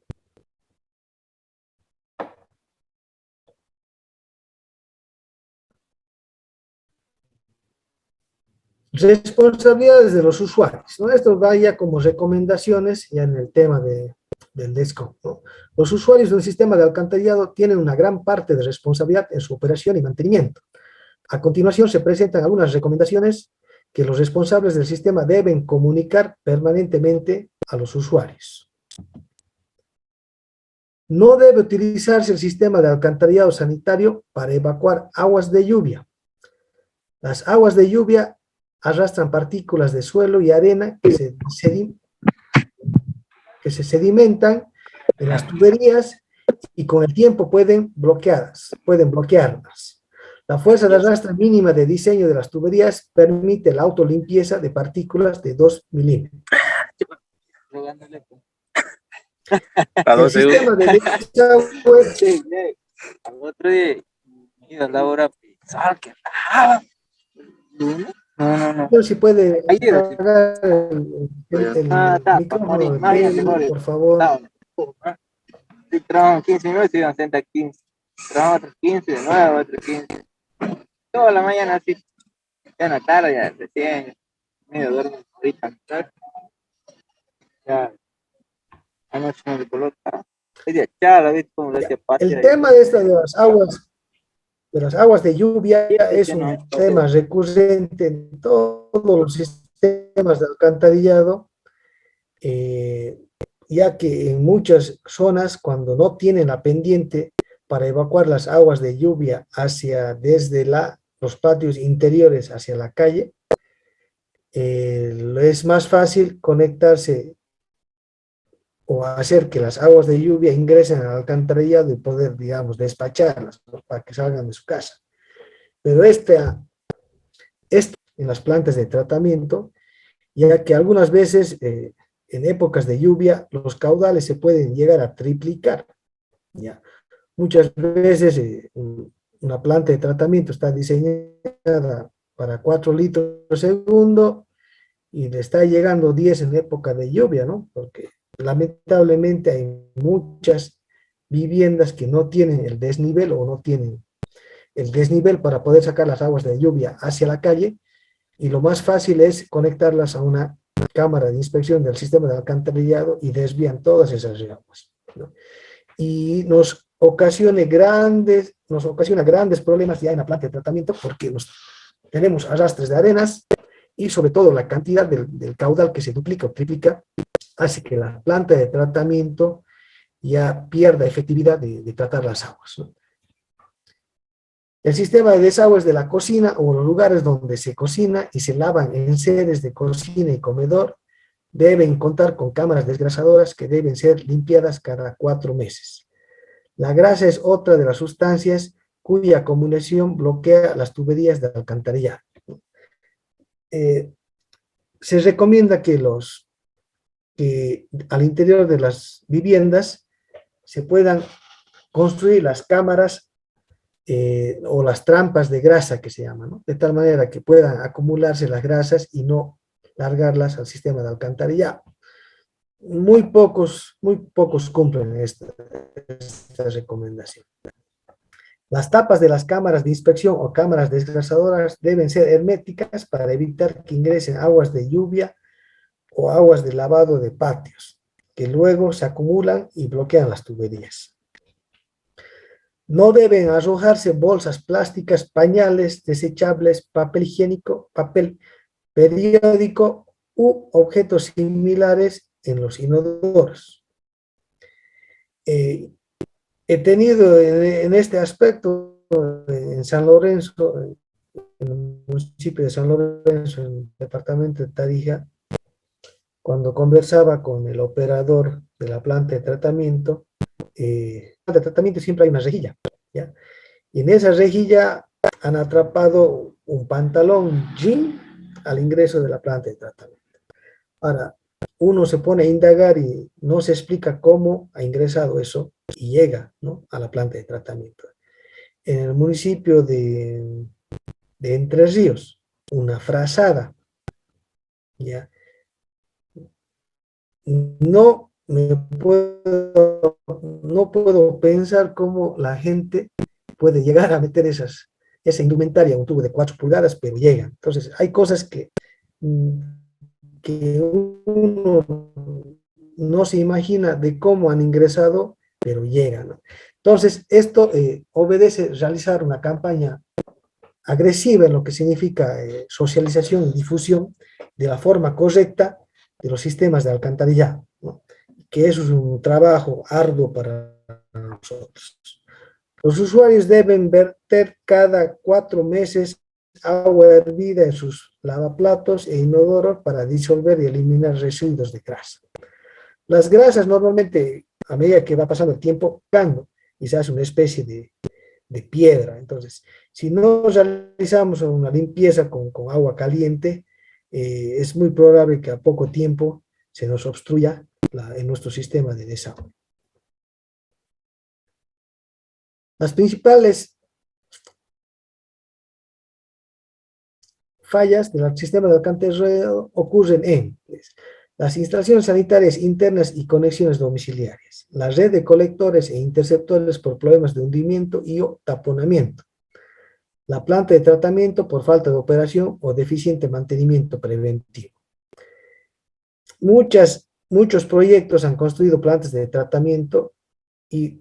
Responsabilidades de los usuarios, ¿no? Esto va ya como recomendaciones ya en el tema del DESCOM, ¿no? Los usuarios de un sistema de alcantarillado tienen una gran parte de responsabilidad en su operación y mantenimiento. A continuación se presentan algunas recomendaciones que los responsables del sistema deben comunicar permanentemente a los usuarios. No debe utilizarse el sistema de alcantarillado sanitario para evacuar aguas de lluvia. Las aguas de lluvia arrastran partículas de suelo y arena que se sedimentan en las tuberías y con el tiempo pueden bloquearlas. La fuerza de arrastre mínima de diseño de las tuberías permite la autolimpieza de partículas de 2 milímetros. El sistema de desagüe Al otro día, iba a la hora pensar que estaba. No. no si puede Ahí era, sí. apagar el micrófono de Pedro, por favor. Si trabajan 15 minutos, se iban a sentar 15. Trabajan otros 15, de nuevo, otros 15. Toda la mañana así. Ya en la tarde, ya recién. Medio duermo ahorita. Ya. Anoche no le coloca. El tema de las aguas de lluvia es un tema recurrente en todos los sistemas de alcantarillado, ya que en muchas zonas, cuando no tienen la pendiente para evacuar las aguas de lluvia desde los patios interiores hacia la calle, es más fácil conectarse o hacer que las aguas de lluvia ingresen al alcantarillado y poder, digamos, despacharlas, ¿no?, para que salgan de su casa. Pero en las plantas de tratamiento, ya que algunas veces en épocas de lluvia los caudales se pueden llegar a triplicar, ¿ya? Muchas veces una planta de tratamiento está diseñada para 4 litros por segundo y le está llegando 10 en época de lluvia, ¿no? Porque lamentablemente hay muchas viviendas que no tienen el desnivel o no tienen el desnivel para poder sacar las aguas de lluvia hacia la calle, y lo más fácil es conectarlas a una cámara de inspección del sistema de alcantarillado y desvían todas esas aguas, ¿no? Y nos ocasiona grandes problemas ya en la planta de tratamiento, porque tenemos arrastres de arenas y sobre todo la cantidad del caudal que se duplica o triplica hace que la planta de tratamiento ya pierda efectividad de tratar las aguas, ¿no? El sistema de desagües de la cocina o los lugares donde se cocina y se lavan enseres de cocina y comedor deben contar con cámaras desgrasadoras que deben ser limpiadas cada 4 meses. La grasa es otra de las sustancias cuya acumulación bloquea las tuberías de alcantarillado. Se recomienda que al interior de las viviendas se puedan construir las cámaras o las trampas de grasa que se llaman, ¿no?, de tal manera que puedan acumularse las grasas y no largarlas al sistema de alcantarillado. Muy pocos cumplen esta recomendación. Las tapas de las cámaras de inspección o cámaras desgrasadoras deben ser herméticas para evitar que ingresen aguas de lluvia o aguas de lavado de patios, que luego se acumulan y bloquean las tuberías. No deben arrojarse bolsas plásticas, pañales, desechables, papel higiénico, papel periódico u objetos similares en los inodoros. He tenido en este aspecto en San Lorenzo, en el municipio de San Lorenzo, en el departamento de Tarija, cuando conversaba con el operador de la planta de tratamiento siempre hay una rejilla, ¿ya? Y en esa rejilla han atrapado un pantalón jean al ingreso de la planta de tratamiento. Ahora, uno se pone a indagar y no se explica cómo ha ingresado eso y llega, ¿no?, a la planta de tratamiento. En el municipio de Entre Ríos, una frazada, ¿ya? No puedo pensar cómo la gente puede llegar a meter esa indumentaria, un tubo de 4 pulgadas, pero llega. Entonces, hay cosas que uno no se imagina de cómo han ingresado, pero llegan, ¿no? Entonces, esto obedece realizar una campaña agresiva en lo que significa socialización y difusión de la forma correcta de los sistemas de alcantarillado, ¿no?, que eso es un trabajo arduo para nosotros. Los usuarios deben verter cada 4 meses agua hervida en sus lavaplatos e inodoros para disolver y eliminar residuos de grasa. Las grasas normalmente, a medida que va pasando el tiempo, caen y se hace una especie de piedra. Entonces, si no realizamos una limpieza con agua caliente, es muy probable que a poco tiempo se nos obstruya en nuestro sistema de desagüe. Las principales fallas del sistema de alcantarillado ocurren en las instalaciones sanitarias internas y conexiones domiciliarias, la red de colectores e interceptores por problemas de hundimiento y o taponamiento, la planta de tratamiento por falta de operación o deficiente mantenimiento preventivo. Muchos proyectos han construido plantas de tratamiento y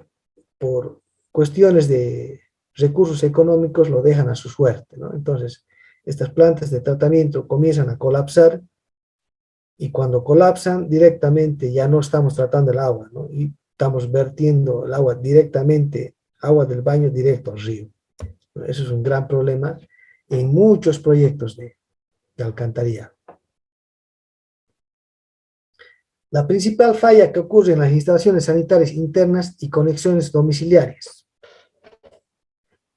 por cuestiones de recursos económicos lo dejan a su suerte, ¿no? Entonces, estas plantas de tratamiento comienzan a colapsar y cuando colapsan directamente ya no estamos tratando el agua, ¿no?, y estamos vertiendo el agua directamente, agua del baño directo al río. Eso es un gran problema en muchos proyectos de alcantarillado. La principal falla que ocurre en las instalaciones sanitarias internas y conexiones domiciliarias: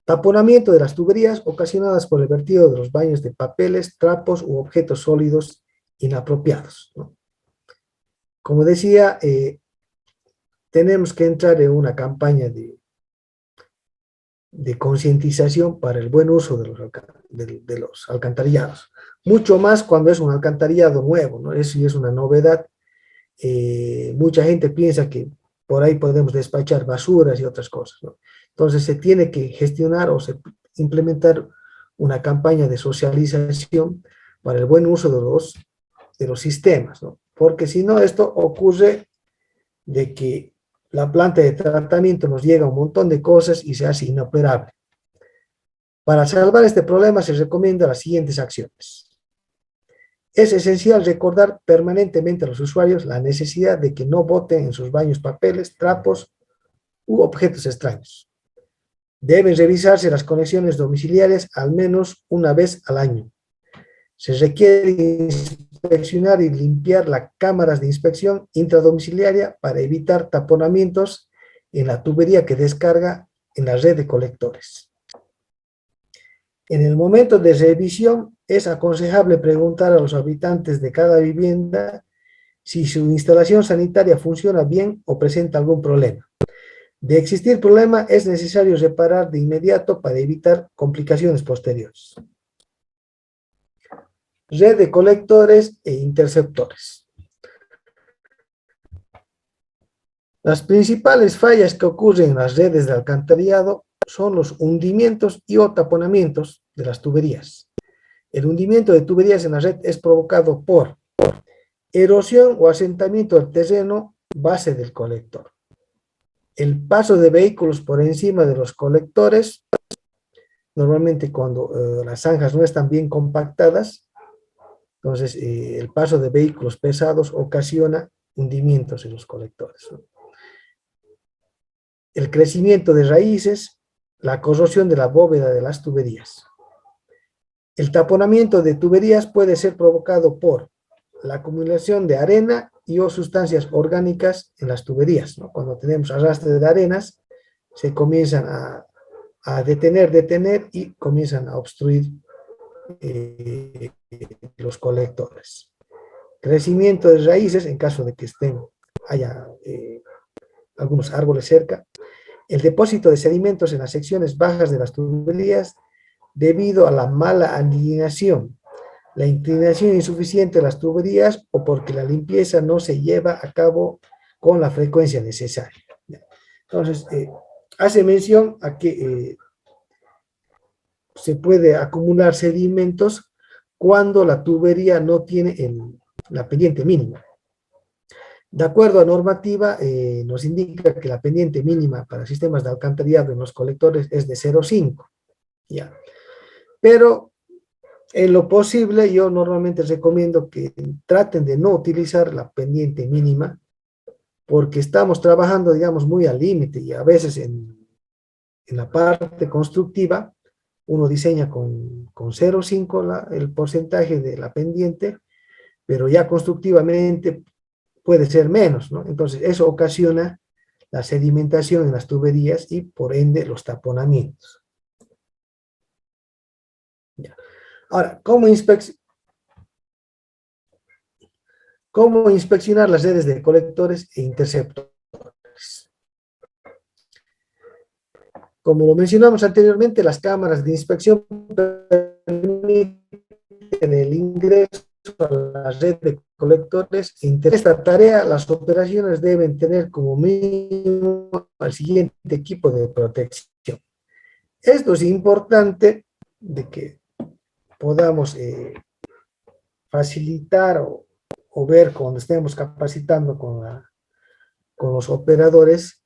taponamiento de las tuberías ocasionadas por el vertido de los baños de papeles, trapos u objetos sólidos inapropiados, ¿no? Como decía, tenemos que entrar en una campaña de concientización para el buen uso de los alcantarillados. Mucho más cuando es un alcantarillado nuevo, ¿no? Eso es una novedad. Mucha gente piensa que por ahí podemos despachar basuras y otras cosas, ¿no? Entonces se tiene que gestionar o implementar una campaña de socialización para el buen uso de los sistemas, ¿no? Porque si no, esto ocurre de que la planta de tratamiento nos llega un montón de cosas y se hace inoperable. Para salvar este problema se recomienda las siguientes acciones. Es esencial recordar permanentemente a los usuarios la necesidad de que no boten en sus baños papeles, trapos u objetos extraños. Deben revisarse las conexiones domiciliarias al menos una vez al año. Se requiere inspeccionar y limpiar las cámaras de inspección intradomiciliaria para evitar taponamientos en la tubería que descarga en la red de colectores. En el momento de revisión es aconsejable preguntar a los habitantes de cada vivienda si su instalación sanitaria funciona bien o presenta algún problema. De existir problema, es necesario reparar de inmediato para evitar complicaciones posteriores. Red de colectores e interceptores. Las principales fallas que ocurren en las redes de alcantarillado son los hundimientos y o taponamientos de las tuberías. El hundimiento de tuberías en la red es provocado por erosión o asentamiento del terreno base del colector. El paso de vehículos por encima de los colectores, normalmente cuando las zanjas no están bien compactadas, entonces el paso de vehículos pesados ocasiona hundimientos en los colectores, ¿no? El crecimiento de raíces, la corrosión de la bóveda de las tuberías. El taponamiento de tuberías puede ser provocado por la acumulación de arena y o sustancias orgánicas en las tuberías, ¿no? Cuando tenemos arrastre de arenas, se comienzan a detener y comienzan a obstruir los colectores. Crecimiento de raíces, en caso de que haya algunos árboles cerca. El depósito de sedimentos en las secciones bajas de las tuberías debido a la mala alineación, la inclinación insuficiente de las tuberías o porque la limpieza no se lleva a cabo con la frecuencia necesaria. Entonces, hace mención a que se puede acumular sedimentos cuando la tubería no tiene la pendiente mínima. De acuerdo a normativa, nos indica que la pendiente mínima para sistemas de alcantarillado en los colectores es de 0,5. ¿Ya? Pero en lo posible, yo normalmente recomiendo que traten de no utilizar la pendiente mínima, porque estamos trabajando, digamos, muy al límite, y a veces en la parte constructiva, uno diseña con 0,5 el porcentaje de la pendiente, pero ya constructivamente puede ser menos, ¿no? Entonces, eso ocasiona la sedimentación en las tuberías y, por ende, los taponamientos. Ya. Ahora, ¿cómo inspeccionar las redes de colectores e interceptores? Como lo mencionamos anteriormente, las cámaras de inspección permiten el ingreso a la red de colectores e interceptores. Esta tarea, las operaciones deben tener como mínimo al siguiente equipo de protección. Esto es importante de que podamos facilitar o ver cuando estemos capacitando con los operadores.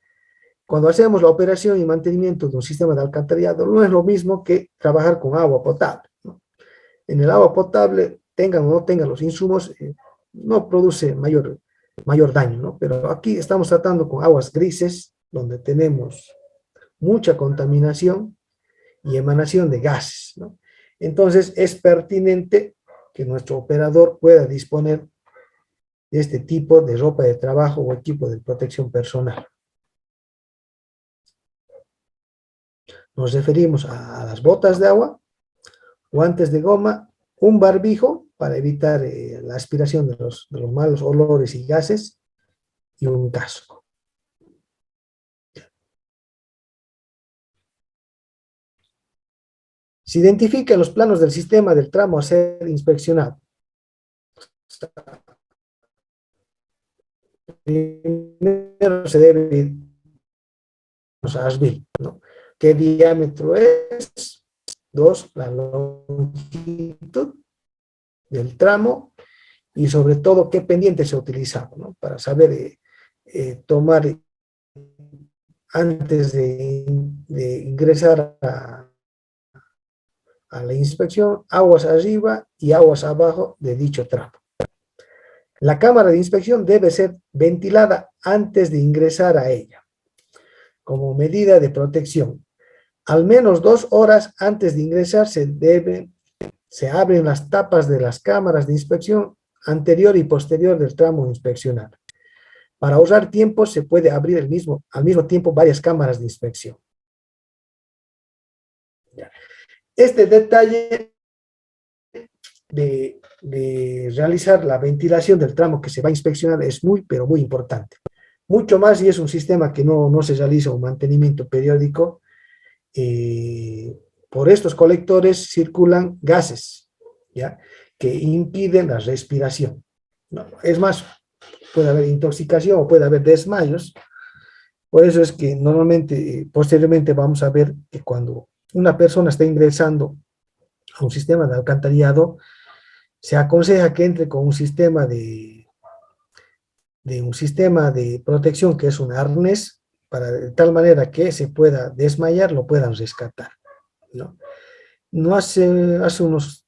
Cuando hacemos la operación y mantenimiento de un sistema de alcantarillado, no es lo mismo que trabajar con agua potable, ¿no? En el agua potable, tengan o no tengan los insumos, no produce mayor daño, ¿no? Pero aquí estamos tratando con aguas grises, donde tenemos mucha contaminación y emanación de gases, ¿no? Entonces, es pertinente que nuestro operador pueda disponer de este tipo de ropa de trabajo o equipo de protección personal. Nos referimos a las botas de agua, guantes de goma, un barbijo para evitar la aspiración de los malos olores y gases, y un casco. Se identifican los planos del sistema del tramo a ser inspeccionado. Primero se debe ir a ASBIL, ¿no? ¿Qué diámetro es? 2, la longitud del tramo, y sobre todo qué pendiente se ha utilizado, ¿no? Para saber tomar antes de ingresar a la inspección, aguas arriba y aguas abajo de dicho tramo. La cámara de inspección debe ser ventilada antes de ingresar a ella, como medida de protección. Al menos 2 horas antes de ingresar se abren las tapas de las cámaras de inspección anterior y posterior del tramo inspeccionado. Para ahorrar tiempo se puede abrir al mismo tiempo varias cámaras de inspección. Este detalle de realizar la ventilación del tramo que se va a inspeccionar es muy, pero muy importante. Mucho más si es un sistema que no se realiza un mantenimiento periódico. Por estos colectores circulan gases, ¿ya?, que impiden la respiración, ¿no? Es más, puede haber intoxicación o puede haber desmayos Por eso es que normalmente, posteriormente vamos a ver que cuando una persona está ingresando a un sistema de alcantarillado, se aconseja que entre con un sistema de protección que es un arnés, para de tal manera que se pueda desmayar, lo puedan rescatar, ¿no? No hace unos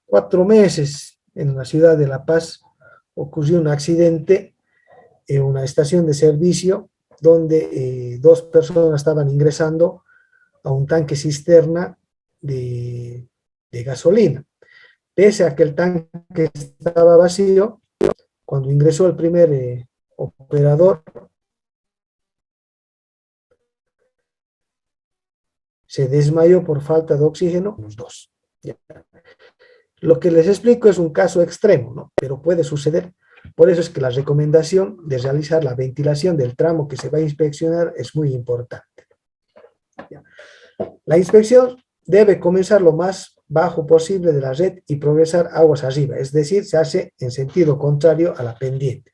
4 meses en la ciudad de La Paz ocurrió un accidente en una estación de servicio donde 2 personas estaban ingresando a un tanque cisterna de gasolina. Pese a que el tanque estaba vacío, cuando ingresó el primer operador, se desmayó por falta de oxígeno, los dos. ¿Ya? Lo que les explico es un caso extremo, ¿no? Pero puede suceder. Por eso es que la recomendación de realizar la ventilación del tramo que se va a inspeccionar es muy importante. ¿Ya? La inspección debe comenzar lo más bajo posible de la red y progresar aguas arriba, es decir, se hace en sentido contrario a la pendiente.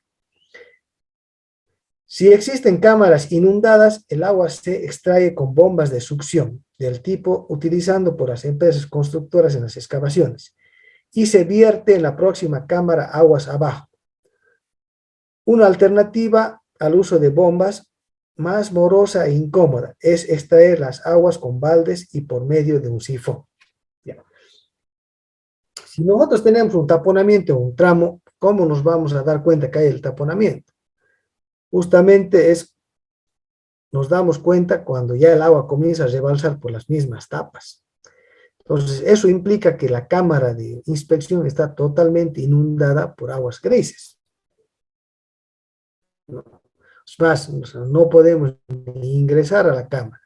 Si existen cámaras inundadas, el agua se extrae con bombas de succión del tipo utilizando por las empresas constructoras en las excavaciones y se vierte en la próxima cámara aguas abajo. Una alternativa al uso de bombas más morosa e incómoda es extraer las aguas con baldes y por medio de un sifón. Ya. Si nosotros tenemos un taponamiento o un tramo, ¿cómo nos vamos a dar cuenta que hay el taponamiento? Justamente nos damos cuenta cuando ya el agua comienza a rebalsar por las mismas tapas. Entonces, eso implica que la cámara de inspección está totalmente inundada por aguas grises. Es más, no podemos ingresar a la cámara.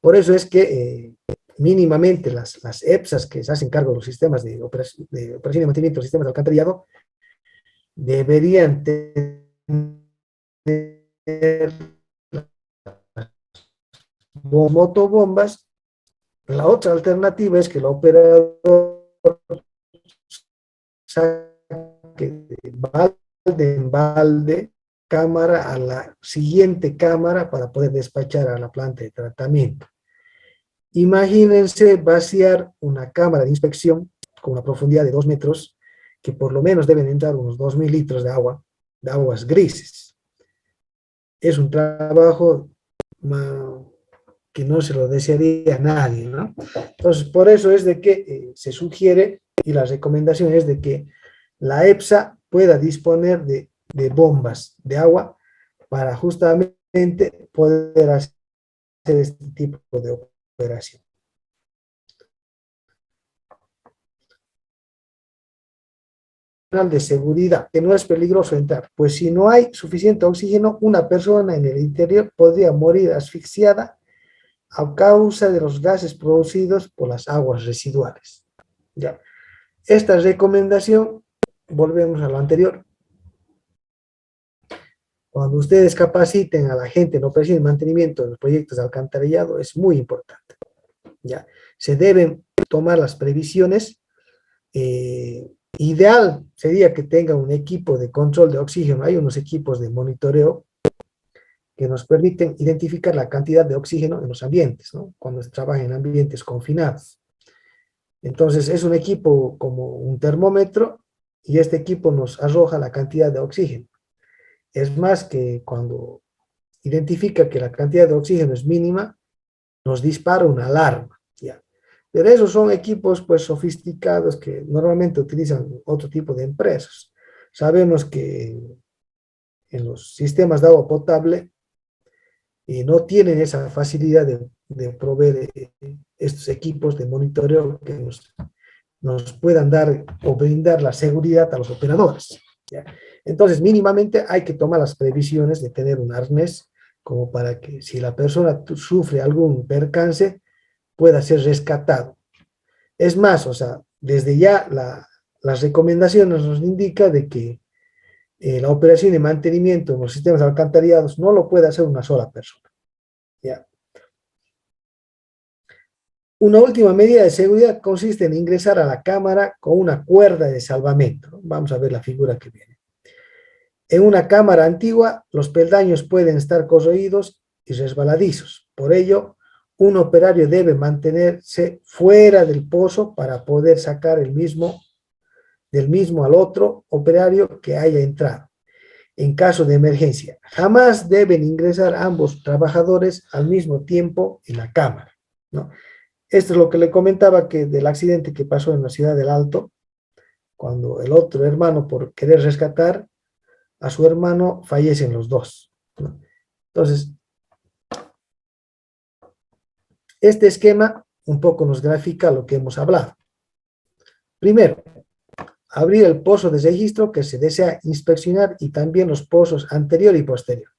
Por eso es que mínimamente las EPSAs que se hacen cargo de los sistemas de operación y mantenimiento de los sistemas de alcantarillado deberían tener motobombas. La otra alternativa es que el operador saque de balde en balde cámara a la siguiente cámara para poder despachar a la planta de tratamiento. Imagínense vaciar una cámara de inspección con una profundidad de 2 metros, que por lo menos deben entrar unos 2.000 litros de agua, de aguas grises. Es un trabajo que no se lo desearía a nadie, ¿no? Entonces, por eso es de que se sugiere, y la recomendación es de que la EPSA pueda disponer de bombas de agua para justamente poder hacer este tipo de operación. De seguridad, que no es peligroso entrar, pues si no hay suficiente oxígeno, una persona en el interior podría morir asfixiada a causa de los gases producidos por las aguas residuales. ¿Ya? Esta recomendación, volvemos a lo anterior, cuando ustedes capaciten a la gente en operación y mantenimiento de los proyectos de alcantarillado, es muy importante. ¿Ya? Se deben tomar las previsiones. Ideal sería que tenga un equipo de control de oxígeno. Hay unos equipos de monitoreo que nos permiten identificar la cantidad de oxígeno en los ambientes, ¿no? Cuando se trabaja en ambientes confinados. Entonces es un equipo como un termómetro y este equipo nos arroja la cantidad de oxígeno. Es más que cuando identifica que la cantidad de oxígeno es mínima, nos dispara una alarma, ¿ya? Pero esos son equipos pues sofisticados que normalmente utilizan otro tipo de empresas. Sabemos que en los sistemas de agua potable no tienen esa facilidad de proveer estos equipos de monitoreo que nos puedan dar o brindar la seguridad a los operadores, ¿ya? Entonces, mínimamente hay que tomar las previsiones de tener un arnés como para que si la persona sufre algún percance, pueda ser rescatado. Es más, o sea, desde ya las recomendaciones nos indican de que la operación y mantenimiento en los sistemas alcantarillados no lo puede hacer una sola persona. ¿Ya? Una última medida de seguridad consiste en ingresar a la cámara con una cuerda de salvamento. Vamos a ver la figura que viene. En una cámara antigua, los peldaños pueden estar corroídos y resbaladizos. Por ello, un operario debe mantenerse fuera del pozo para poder sacar del mismo al otro operario que haya entrado. En caso de emergencia, jamás deben ingresar ambos trabajadores al mismo tiempo en la cámara, ¿no? Esto es lo que le comentaba que del accidente que pasó en la ciudad del Alto, cuando el otro hermano, por querer rescatar a su hermano, fallecen los dos, ¿no? Entonces, este esquema un poco nos grafica lo que hemos hablado. Primero, abrir el pozo de registro que se desea inspeccionar y también los pozos anterior y posterior.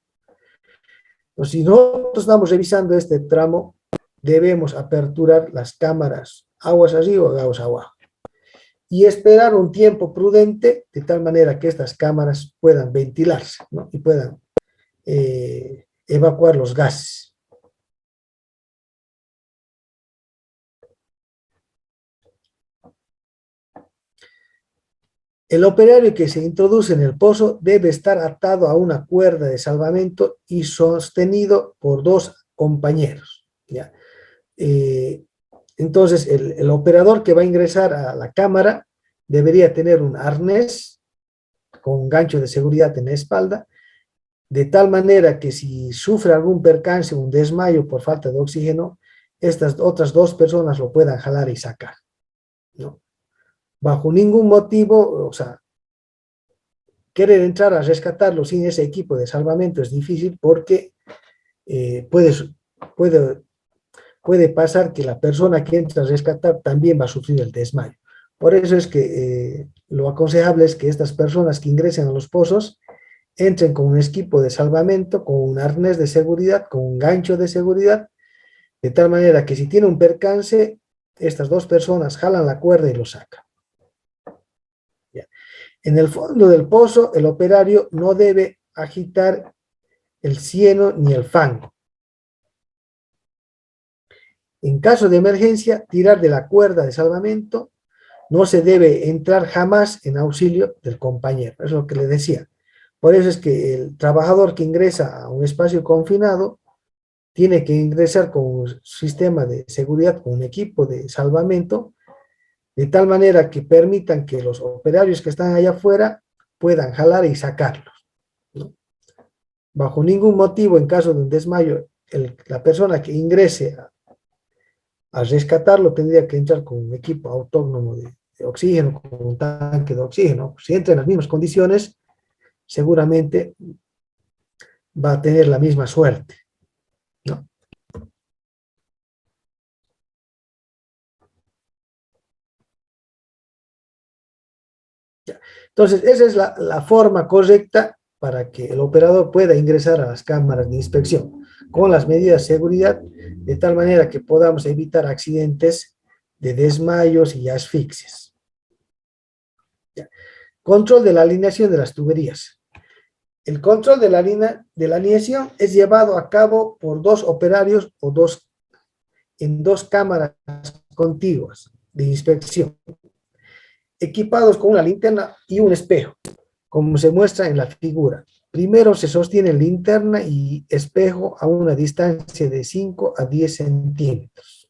Entonces, si nosotros estamos revisando este tramo, debemos aperturar las cámaras aguas arriba o aguas abajo y esperar un tiempo prudente de tal manera que estas cámaras puedan ventilarse, ¿no? Y puedan evacuar los gases. El operario que se introduce en el pozo debe estar atado a una cuerda de salvamento y sostenido por dos compañeros, ¿ya? Entonces, el operador que va a ingresar a la cámara debería tener un arnés con un gancho de seguridad en la espalda, de tal manera que si sufre algún percance, un desmayo por falta de oxígeno, estas otras dos personas lo puedan jalar y sacar, ¿no? Bajo ningún motivo, o sea, querer entrar a rescatarlo sin ese equipo de salvamento es difícil porque puede pasar que la persona que entra a rescatar también va a sufrir el desmayo. Por eso es que lo aconsejable es que estas personas que ingresen a los pozos entren con un equipo de salvamento, con un arnés de seguridad, con un gancho de seguridad, de tal manera que si tiene un percance, estas dos personas jalan la cuerda y lo sacan. Ya. En el fondo del pozo, el operario no debe agitar el cieno ni el fango. En caso de emergencia, tirar de la cuerda de salvamento. No se debe entrar jamás en auxilio del compañero. Es lo que le decía. Por eso es que el trabajador que ingresa a un espacio confinado tiene que ingresar con un sistema de seguridad, con un equipo de salvamento, de tal manera que permitan que los operarios que están allá afuera puedan jalar y sacarlos, ¿no? Bajo ningún motivo, en caso de un desmayo, la persona que ingrese a rescatarlo tendría que entrar con un equipo autónomo de oxígeno, con un tanque de oxígeno. Si entra en las mismas condiciones, seguramente va a tener la misma suerte, ¿no? Entonces, esa es la forma correcta para que el operador pueda ingresar a las cámaras de inspección, con las medidas de seguridad, de tal manera que podamos evitar accidentes de desmayos y asfixias. Ya. Control de la alineación de las tuberías. El control de la alineación es llevado a cabo por dos operarios o en dos cámaras contiguas de inspección, equipados con una linterna y un espejo, como se muestra en la figura. Primero se sostiene linterna y espejo a una distancia de 5 a 10 centímetros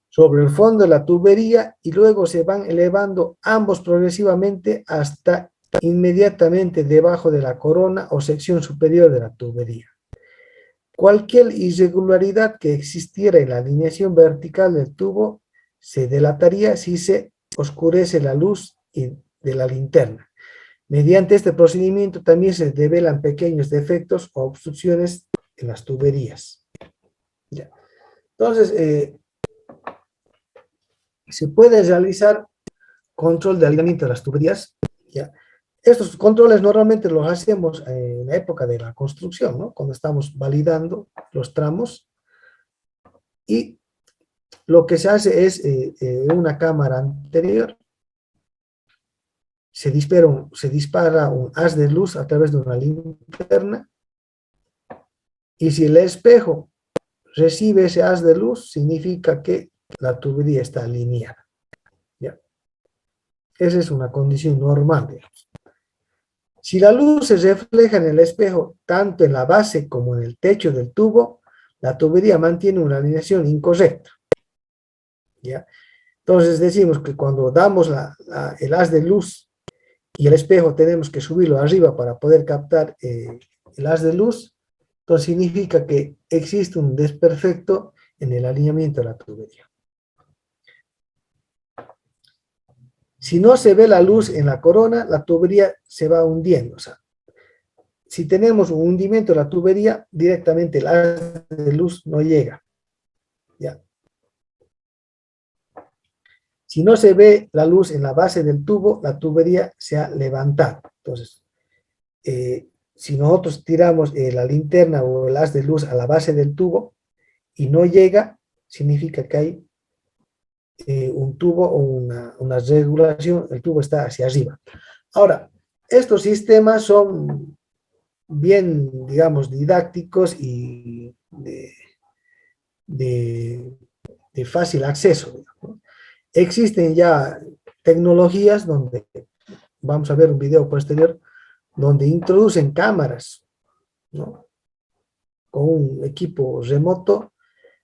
sobre el fondo de la tubería y luego se van elevando ambos progresivamente hasta inmediatamente debajo de la corona o sección superior de la tubería. Cualquier irregularidad que existiera en la alineación vertical del tubo se delataría si se oscurece la luz de la linterna. Mediante este procedimiento también se develan pequeños defectos o obstrucciones en las tuberías. Ya. Entonces, se puede realizar control de alineamiento de las tuberías. Ya. Estos controles normalmente los hacemos en la época de la construcción, ¿no? Cuando estamos validando los tramos. Y lo que se hace es en una cámara anterior, se dispara un haz de luz a través de una linterna, y si el espejo recibe ese haz de luz, significa que la tubería está alineada. ¿Ya? Esa es una condición normal, digamos. Si la luz se refleja en el espejo, tanto en la base como en el techo del tubo, la tubería mantiene una alineación incorrecta. ¿Ya? Entonces decimos que cuando damos el haz de luz y el espejo tenemos que subirlo arriba para poder captar el haz de luz, entonces significa que existe un desperfecto en el alineamiento de la tubería. Si no se ve la luz en la corona, la tubería se va hundiendo. O sea, si tenemos un hundimiento de la tubería, directamente el haz de luz no llega. ¿Ya? Si no se ve la luz en la base del tubo, la tubería se ha levantado. Entonces, si nosotros tiramos la linterna o el haz de luz a la base del tubo y no llega, significa que hay un tubo o una regulación, el tubo está hacia arriba. Ahora, estos sistemas son bien, digamos, didácticos y de fácil acceso, ¿no? Existen ya tecnologías donde, vamos a ver un video posterior, donde introducen cámaras, ¿no? Con un equipo remoto,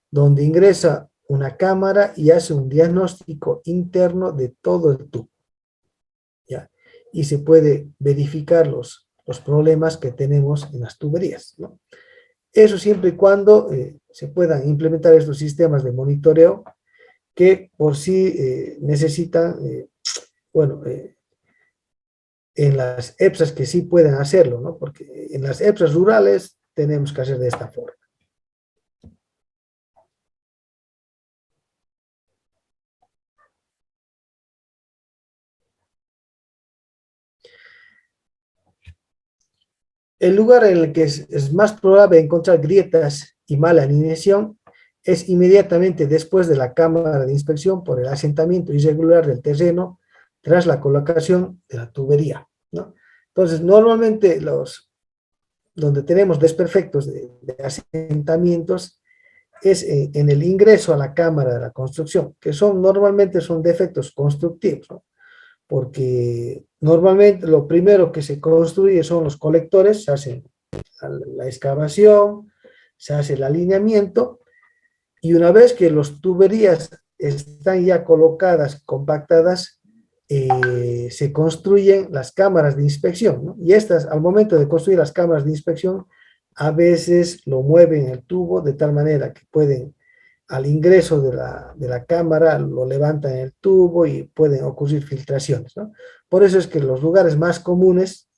donde ingresa una cámara y hace un diagnóstico interno de todo el tubo, ¿ya? Y se puede verificar los problemas que tenemos en las tuberías, ¿no? Eso siempre y cuando se puedan implementar estos sistemas de monitoreo que por sí necesitan, bueno, en las EPSAs que sí pueden hacerlo, ¿no? Porque en las EPSAs rurales tenemos que hacer de esta forma. El lugar en el que es más probable encontrar grietas y mala alineación es inmediatamente después de la cámara de inspección por el asentamiento irregular del terreno tras la colocación de la tubería, ¿no? Entonces, normalmente donde tenemos desperfectos de asentamientos es en el ingreso a la cámara de la construcción, que normalmente son defectos constructivos, ¿no? Porque normalmente lo primero que se construye son los colectores, se hace la excavación, se hace el alineamiento, y una vez que las tuberías están ya colocadas, compactadas, se construyen las cámaras de inspección, ¿no? Y estas, al momento de construir las cámaras de inspección, a veces lo mueven el tubo de tal manera que pueden, al ingreso de la cámara, lo levantan en el tubo y pueden ocurrir filtraciones, ¿no? Por eso es que los lugares más comunes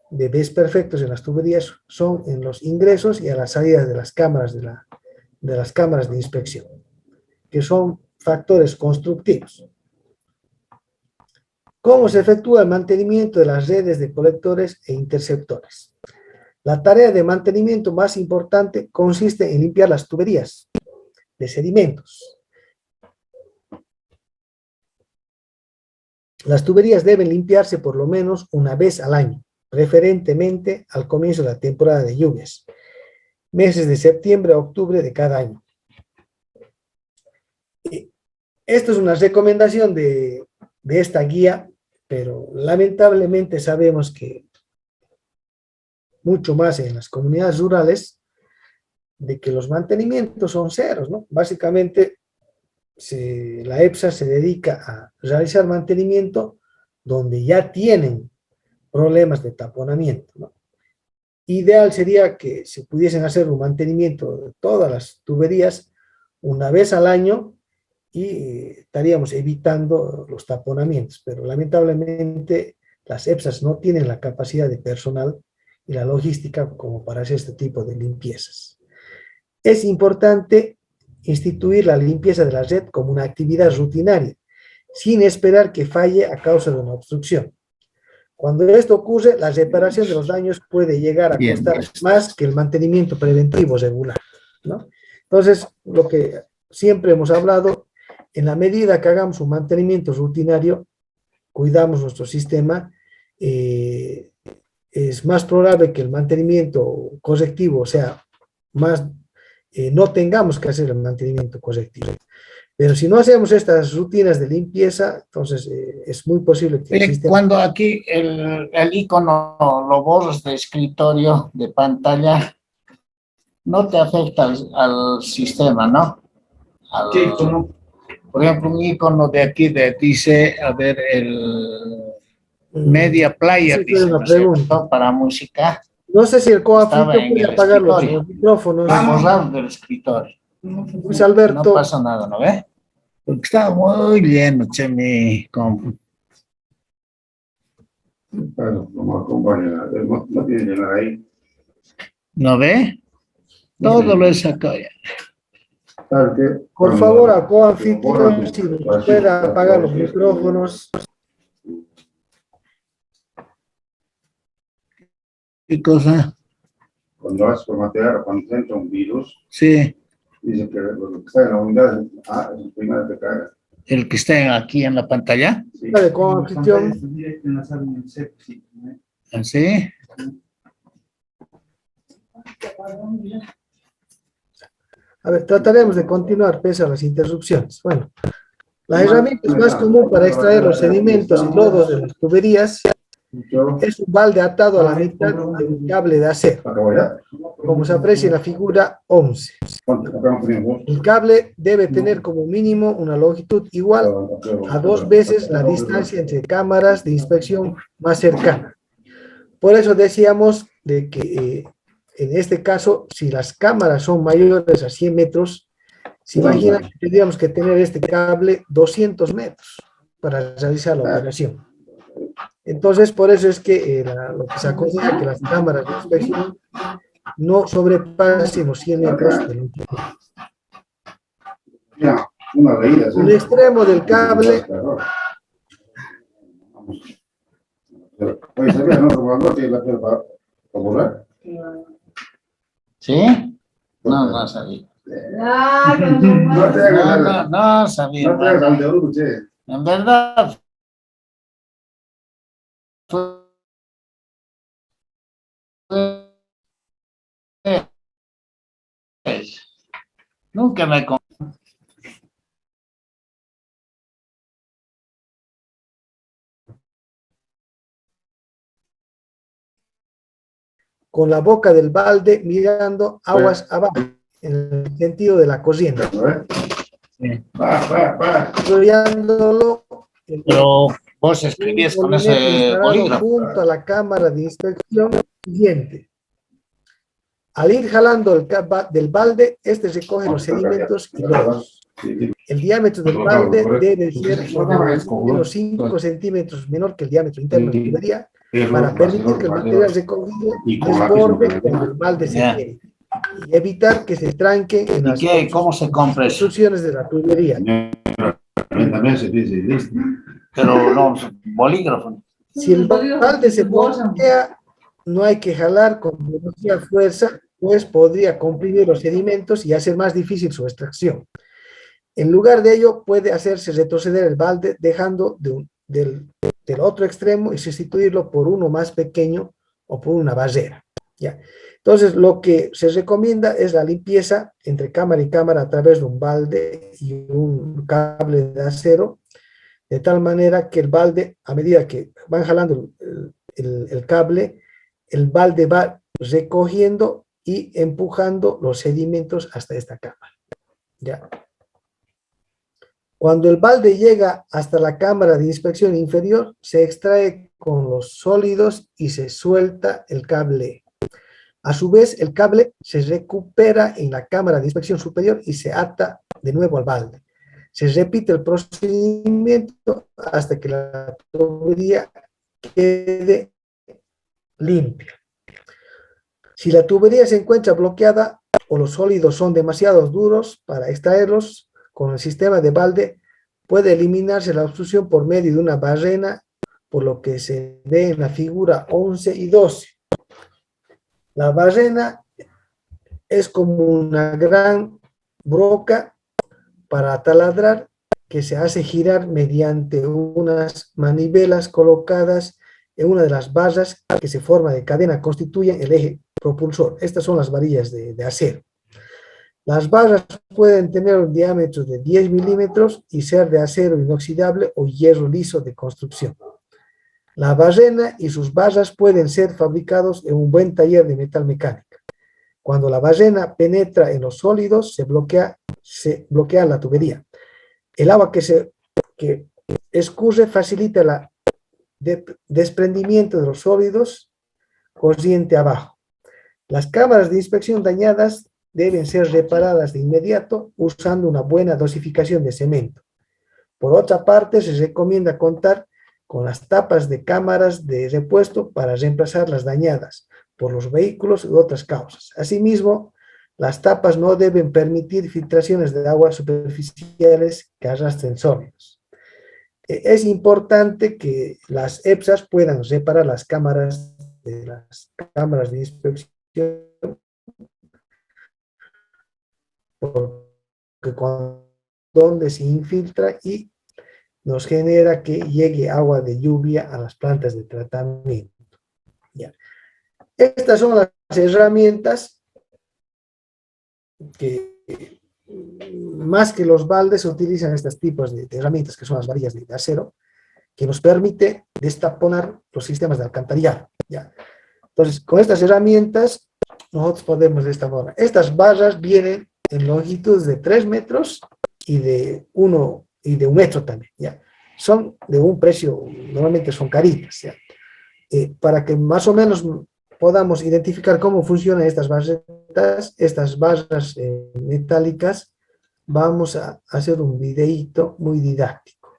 de desperfectos en las tuberías son en los ingresos y a las salidas de las cámaras de inspección, que son factores constructivos. ¿Cómo se efectúa el mantenimiento de las redes de colectores e interceptores? La tarea de mantenimiento más importante consiste en limpiar las tuberías de sedimentos. Las tuberías deben limpiarse por lo menos una vez al año, preferentemente al comienzo de la temporada de lluvias, meses de septiembre a octubre de cada año. Esto es una recomendación de esta guía, pero lamentablemente sabemos que mucho más en las comunidades rurales, de que los mantenimientos son ceros, ¿no? Básicamente, la EPSA se dedica a realizar mantenimiento donde ya tienen problemas de taponamiento, ¿no? Ideal sería que se pudiesen hacer un mantenimiento de todas las tuberías una vez al año y estaríamos evitando los taponamientos, pero lamentablemente las EPSAs no tienen la capacidad de personal y la logística como para hacer este tipo de limpiezas. Es importante instituir la limpieza de la red como una actividad rutinaria, sin esperar que falle a causa de una obstrucción. Cuando esto ocurre, la reparación de los daños puede llegar a costar más que el mantenimiento preventivo regular, ¿no? Entonces, lo que siempre hemos hablado, en la medida que hagamos un mantenimiento rutinario, cuidamos nuestro sistema, es más probable que el mantenimiento correctivo sea más, no tengamos que hacer el mantenimiento correctivo. Pero si no hacemos estas rutinas de limpieza, entonces es muy posible que el Oye, sistema... cuando aquí el icono lo borras de escritorio, de pantalla, no te afecta al sistema, ¿no? ¿Qué icono? Por ejemplo, un icono de aquí dice, a ver, el Media Player, Sí, fue dice, una ¿no es cierto? pregunta. Para música, No sé si el estaba coanfitrión en puede el apagar los escritorio. micrófonos. Lo borraron del escritorio. Luis No Alberto, pasa nada, ¿no ve? Porque estaba muy lleno, che, mi compu. Claro, como acompaña, no tiene que llegar ahí. ¿No ve? Todo lo he sacado ya. ¿Sabes qué? por favor, al coanfitrión, si nos puede apagar los micrófonos. ¿Qué cosa? Cuando vas a formatear o cuando entra un virus, Sí, dice que lo que está en la unidad, es el primero que cae. el que está aquí en la pantalla. Sí. De coanfitrión. ¿Así? A ver, trataremos de continuar pese a las interrupciones. Bueno, la herramienta más común para extraer los sedimentos y lodos de las tuberías es un balde atado a la mitad de un cable de acero, ¿Acabó ya? como se aprecia en la figura 11. El cable debe tener como mínimo una longitud igual a 2 veces la distancia entre cámaras de inspección más cercana. Por eso decíamos de que en este caso, si las cámaras son mayores a 100 metros, se imagina que tendríamos que tener este cable 200 metros para realizar la operación. Entonces, por eso es que lo que se aconseja que las cámaras de inspección no sobrepasen los 100 metros de longitud. Ya, una veída. Un extremo del cable Oye, ¿sabías, no, Salvador, que la piel para borrar? ¿Sí? No sabía. No te hagas No sabía. no te hagas al de Oruro, che. En verdad. Nunca me con la boca del balde mirando aguas abajo, en el sentido de la corriente. Enrollándolo Pero vos escribías con ese bolígrafo. junto a la cámara de inspección siguiente. Al ir jalando del balde, este recoge los sedimentos y lodos. El diámetro del balde debe ser unos 5 centímetros menor que el diámetro interno de la tubería para permitir que el material recogido desborde cuando el balde se llene y evitar que se tranque en las ¿Cómo se compra eso? construcciones de la tubería. También se dice listo. Pero no, bolígrafo. Si el balde se bloquea, no hay que jalar con demasiada fuerza, pues podría comprimir los sedimentos y hacer más difícil su extracción. En lugar de ello, puede hacerse retroceder el balde dejando del otro extremo y sustituirlo por uno más pequeño o por una barrera. ¿Ya? Entonces, lo que se recomienda es la limpieza entre cámara y cámara a través de un balde y un cable de acero, de tal manera que el balde, a medida que van jalando el cable, el balde va recogiendo y empujando los sedimentos hasta esta cámara. ¿Ya? Cuando el balde llega hasta la cámara de inspección inferior, se extrae con los sólidos y se suelta el cable. A su vez, el cable se recupera en la cámara de inspección superior y se ata de nuevo al balde. Se repite el procedimiento hasta que la tubería quede limpia. Si la tubería se encuentra bloqueada o los sólidos son demasiado duros para extraerlos, con el sistema de balde puede eliminarse la obstrucción por medio de una barrena, por lo que se ve en la figura 11 y 12. La barrena es como una gran broca para taladrar que se hace girar mediante unas manivelas colocadas en una de las barras que se forma de cadena constituyen el eje propulsor. Estas son las varillas de acero. Las barras pueden tener un diámetro de 10 milímetros y ser de acero inoxidable o hierro liso de construcción. La barrena y sus barras pueden ser fabricados en un buen taller de metal mecánica. Cuando la barrena penetra en los sólidos, se bloquea la tubería. El agua que escurre facilita el desprendimiento de los sólidos corriente abajo. Las cámaras de inspección dañadas deben ser reparadas de inmediato usando una buena dosificación de cemento. Por otra parte, se recomienda contar con las tapas de cámaras de repuesto para reemplazar las dañadas por los vehículos u otras causas. Asimismo, las tapas no deben permitir filtraciones de agua superficiales que arrastren sólidos. Es importante que las EPSAs puedan reparar las cámaras de inspección, porque donde se infiltra y nos genera que llegue agua de lluvia a las plantas de tratamiento. Ya. Estas son las herramientas que, más que los baldes, se utilizan estos tipos de herramientas, que son las varillas de acero, que nos permite destaponar los sistemas de alcantarillado. ¿Ya? Entonces, con estas herramientas, nosotros podemos destaponar. Estas barras vienen en longitudes de 3 metros y de 1 metro también. ¿Ya? Son de un precio, normalmente son caritas. ¿Ya? Para que más o menos podamos identificar cómo funcionan estas barras metálicas, vamos a hacer un videíto muy didáctico.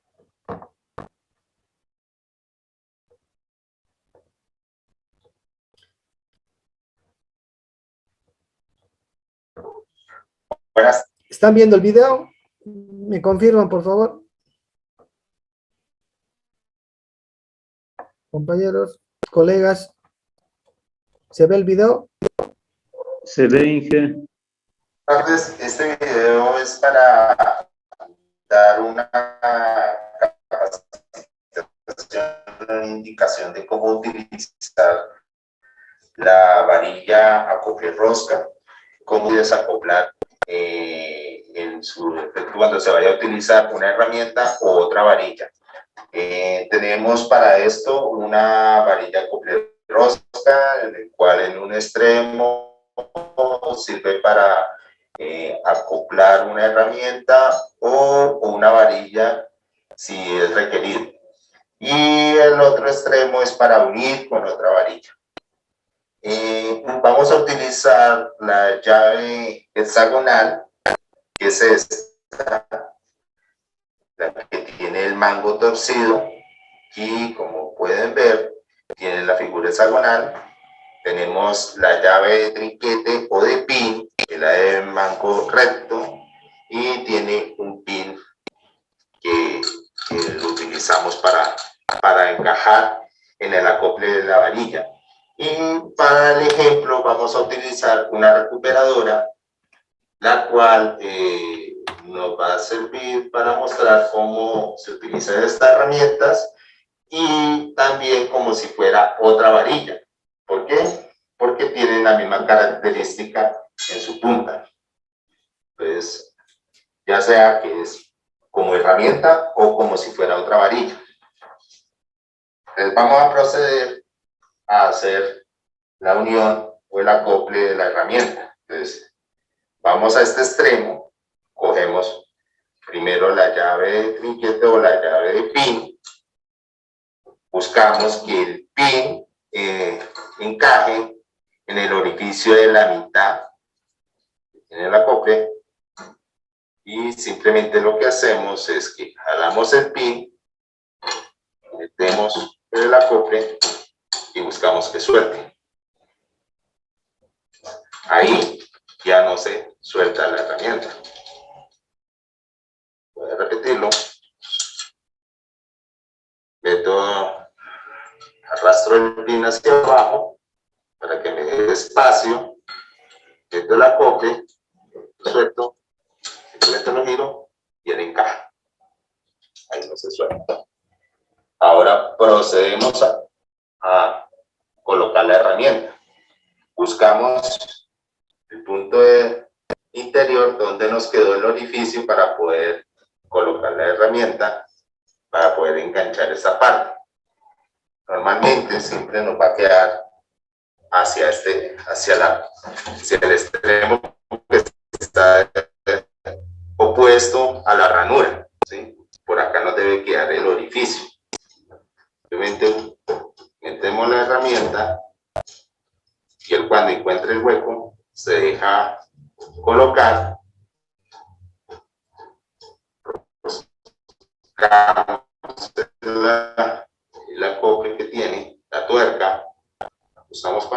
Buenas. ¿Están viendo el video? ¿Me confirman, por favor? Compañeros, colegas, ¿se ve el video? Se ve, Inge. Buenas tardes. Este video es para dar una capacitación, una indicación de cómo utilizar la varilla acople rosca, cómo desacoplar en su efecto cuando se vaya a utilizar una herramienta o otra varilla. Tenemos para esto una varilla acople rosca, en el cual en un extremo sirve para acoplar una herramienta o una varilla si es requerido. Y el otro extremo es para unir con otra varilla. Vamos a utilizar la llave hexagonal, que es esta, la que tiene el mango torcido, y como pueden ver, tiene la figura hexagonal. Tenemos la llave de trinquete o de pin, que es la de mango recto, y tiene un pin que lo utilizamos para encajar en el acople de la varilla. Y para el ejemplo vamos a utilizar una recuperadora, la cual nos va a servir para mostrar cómo se utilizan estas herramientas y también como si fuera otra varilla. ¿Por qué? Porque tienen la misma característica en su punta. Entonces, ya sea que es como herramienta o como si fuera otra varilla. Entonces, vamos a proceder a hacer la unión o el acople de la herramienta. Entonces, vamos a este extremo, cogemos primero la llave de trinquete o la llave de pin, buscamos que el pin encaje en el orificio de la mitad en el acople, y simplemente lo que hacemos es que jalamos el pin, metemos el acople y buscamos que suelte. Ahí ya no se suelta la herramienta. Voy a repetirlo. Meto, arrastro el pin hacia abajo para que me dé espacio. Meto el acople, lo suelto, simplemente lo giro y él encaja. Ahí no se suelta. Ahora procedemos a colocar la herramienta. Buscamos el punto interior nos quedó el orificio para poder colocar la herramienta, para poder enganchar esa parte. Normalmente siempre nos va a quedar hacia el extremo que está opuesto a la ranura, ¿sí? Por acá nos debe quedar el orificio. Simplemente metemos la herramienta y él, cuando encuentre el hueco, se deja colocar, la coque que tiene, la tuerca, usamos,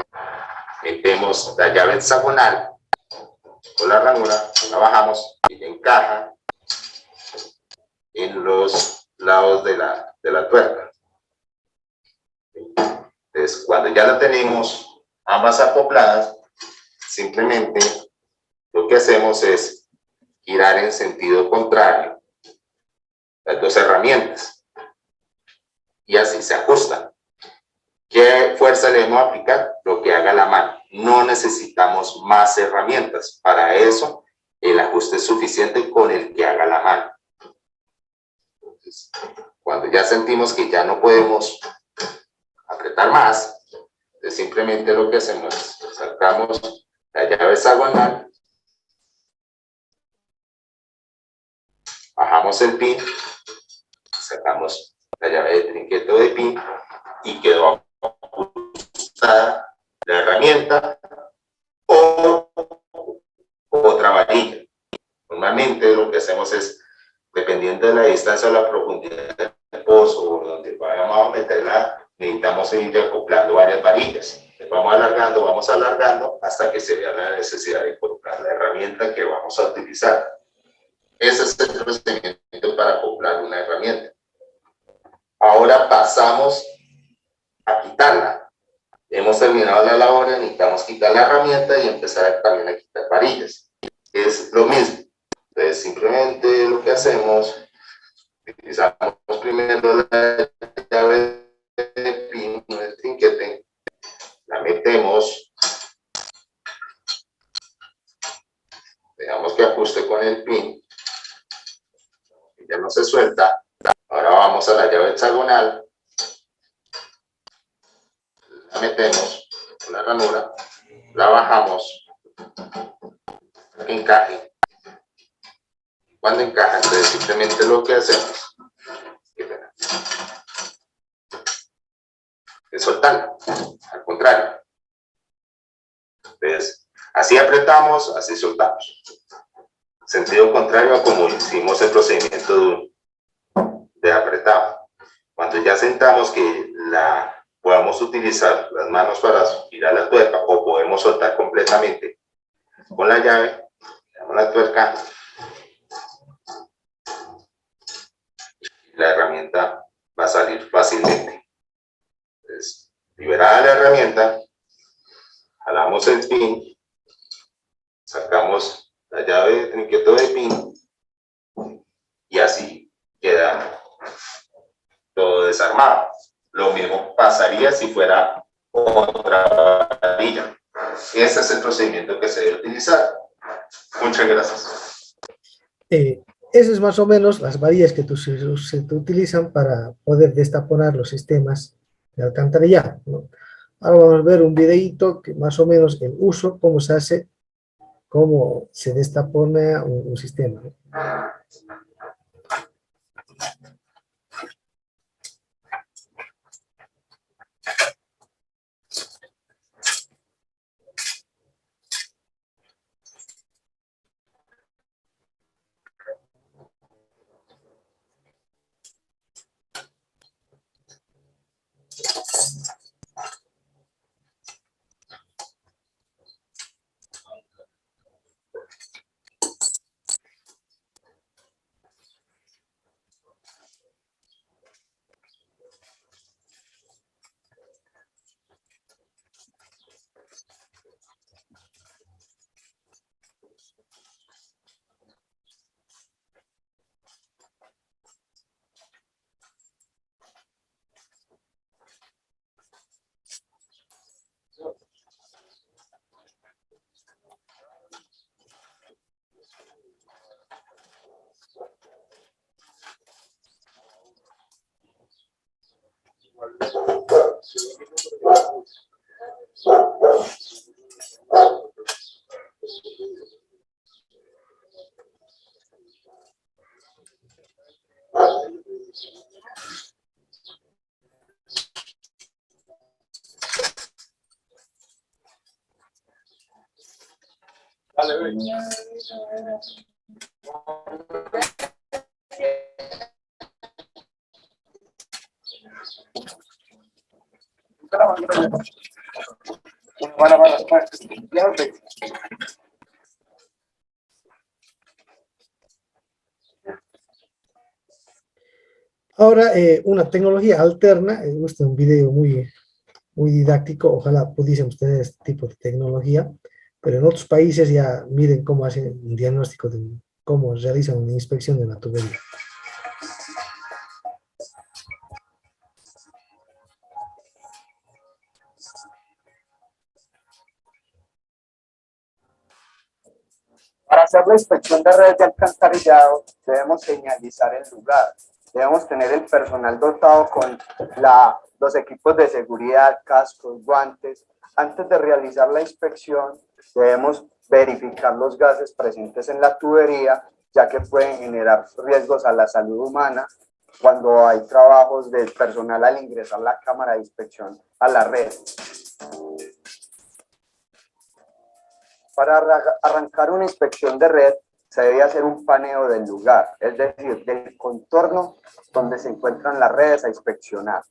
metemos la llave hexagonal con la ranura, la bajamos y encaja en los lados de la tuerca. Entonces, cuando ya la tenemos ambas acopladas, simplemente lo que hacemos es girar en sentido contrario las dos herramientas y así se ajustan. ¿Qué fuerza le debemos aplicar? Lo que haga la mano. No necesitamos más herramientas. Para eso, el ajuste es suficiente con el que haga la mano. Entonces, cuando ya sentimos que ya no podemos apretar más, simplemente lo que hacemos es sacamos la llave hexagonal, bajamos el pin, sacamos la llave de trinquete de pin y quedó ajustada la herramienta o otra varilla. Normalmente lo que hacemos es, dependiendo de la distancia o la profundidad del pozo o donde vayamos a meterla, necesitamos ir acoplando varias varillas. Vamos alargando hasta que se vea la necesidad de colocar la herramienta que vamos a utilizar. Ese es el procedimiento para acoplar una herramienta. Ahora pasamos a quitarla. Hemos terminado la labor, necesitamos quitar la herramienta y empezar también a quitar varillas. Es lo mismo. Entonces, simplemente lo que hacemos, utilizamos primero la llave de pin, el trinquete, la metemos, dejamos que ajuste con el pin, ya no se suelta. Ahora vamos a la llave hexagonal, la metemos con la ranura, la bajamos, encaje. Cuando encaja, entonces simplemente lo que hacemos es soltarla, al contrario. Entonces, así apretamos, así soltamos. Sentido contrario a como hicimos el procedimiento de apretado. Cuando ya sentamos que podamos utilizar las manos para girar la tuerca o podemos soltar completamente con la llave, damos la tuerca, la herramienta va a salir fácilmente. Entonces, liberada la herramienta, jalamos el pin, sacamos la llave de trinquete de pin y así queda todo desarmado. Lo mismo pasaría si fuera otra varilla. Ese es el procedimiento que se debe utilizar. Muchas gracias. Esas es más o menos las varillas que se utilizan para poder destaponar los sistemas de alcantarillado, ¿no? Ahora vamos a ver un videíto que más o menos el uso, cómo se hace, cómo se destapona un sistema, ¿no? Ahora, una tecnología alterna, este es un video muy didáctico, ojalá pudiésemos tener este tipo de tecnología, pero en otros países ya miren cómo hacen un diagnóstico, de cómo realizan una inspección de la tubería. Para hacer la inspección de redes de alcantarillado, debemos señalizar el lugar. Debemos tener el personal dotado con los equipos de seguridad, cascos, guantes. Antes de realizar la inspección, debemos verificar los gases presentes en la tubería, ya que pueden generar riesgos a la salud humana cuando hay trabajos del personal al ingresar la cámara de inspección a la red. Para arrancar una inspección de red, se debe hacer un paneo del lugar, es decir, del contorno donde se encuentran las redes a inspeccionar.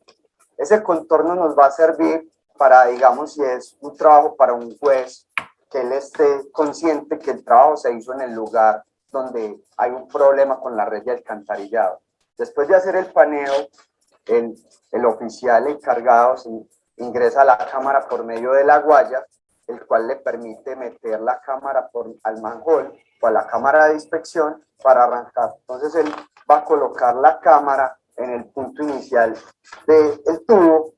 Ese contorno nos va a servir para, digamos, si es un trabajo para un juez, que él esté consciente que el trabajo se hizo en el lugar donde hay un problema con la red de alcantarillado. Después de hacer el paneo, el oficial encargado ingresa a la cámara por medio de la guaya, el cual le permite meter la cámara al manhole o a la cámara de inspección para arrancar. Entonces él va a colocar la cámara en el punto inicial del tubo,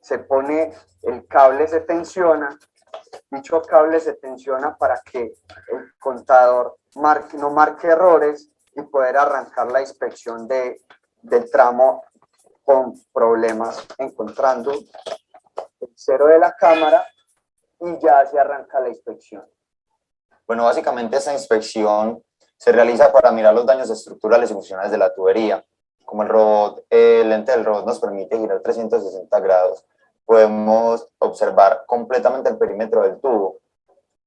se pone el cable, se tensiona, dicho cable se tensiona para que el contador no marque errores y poder arrancar la inspección del tramo con problemas, encontrando el cero de la cámara, y ya se arranca la inspección. Bueno, básicamente esta inspección se realiza para mirar los daños estructurales y funcionales de la tubería. Como el lente del robot nos permite girar 360 grados, podemos observar completamente el perímetro del tubo.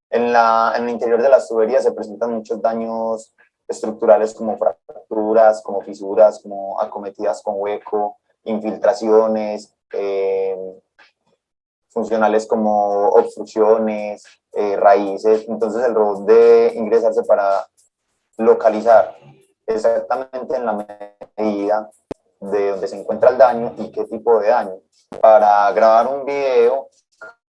En el interior de las tuberías se presentan muchos daños estructurales como fracturas, como fisuras, como acometidas con hueco, infiltraciones, funcionales como obstrucciones, raíces. Entonces el robot debe ingresarse para localizar exactamente en la medida de donde se encuentra el daño y qué tipo de daño. Para grabar un video,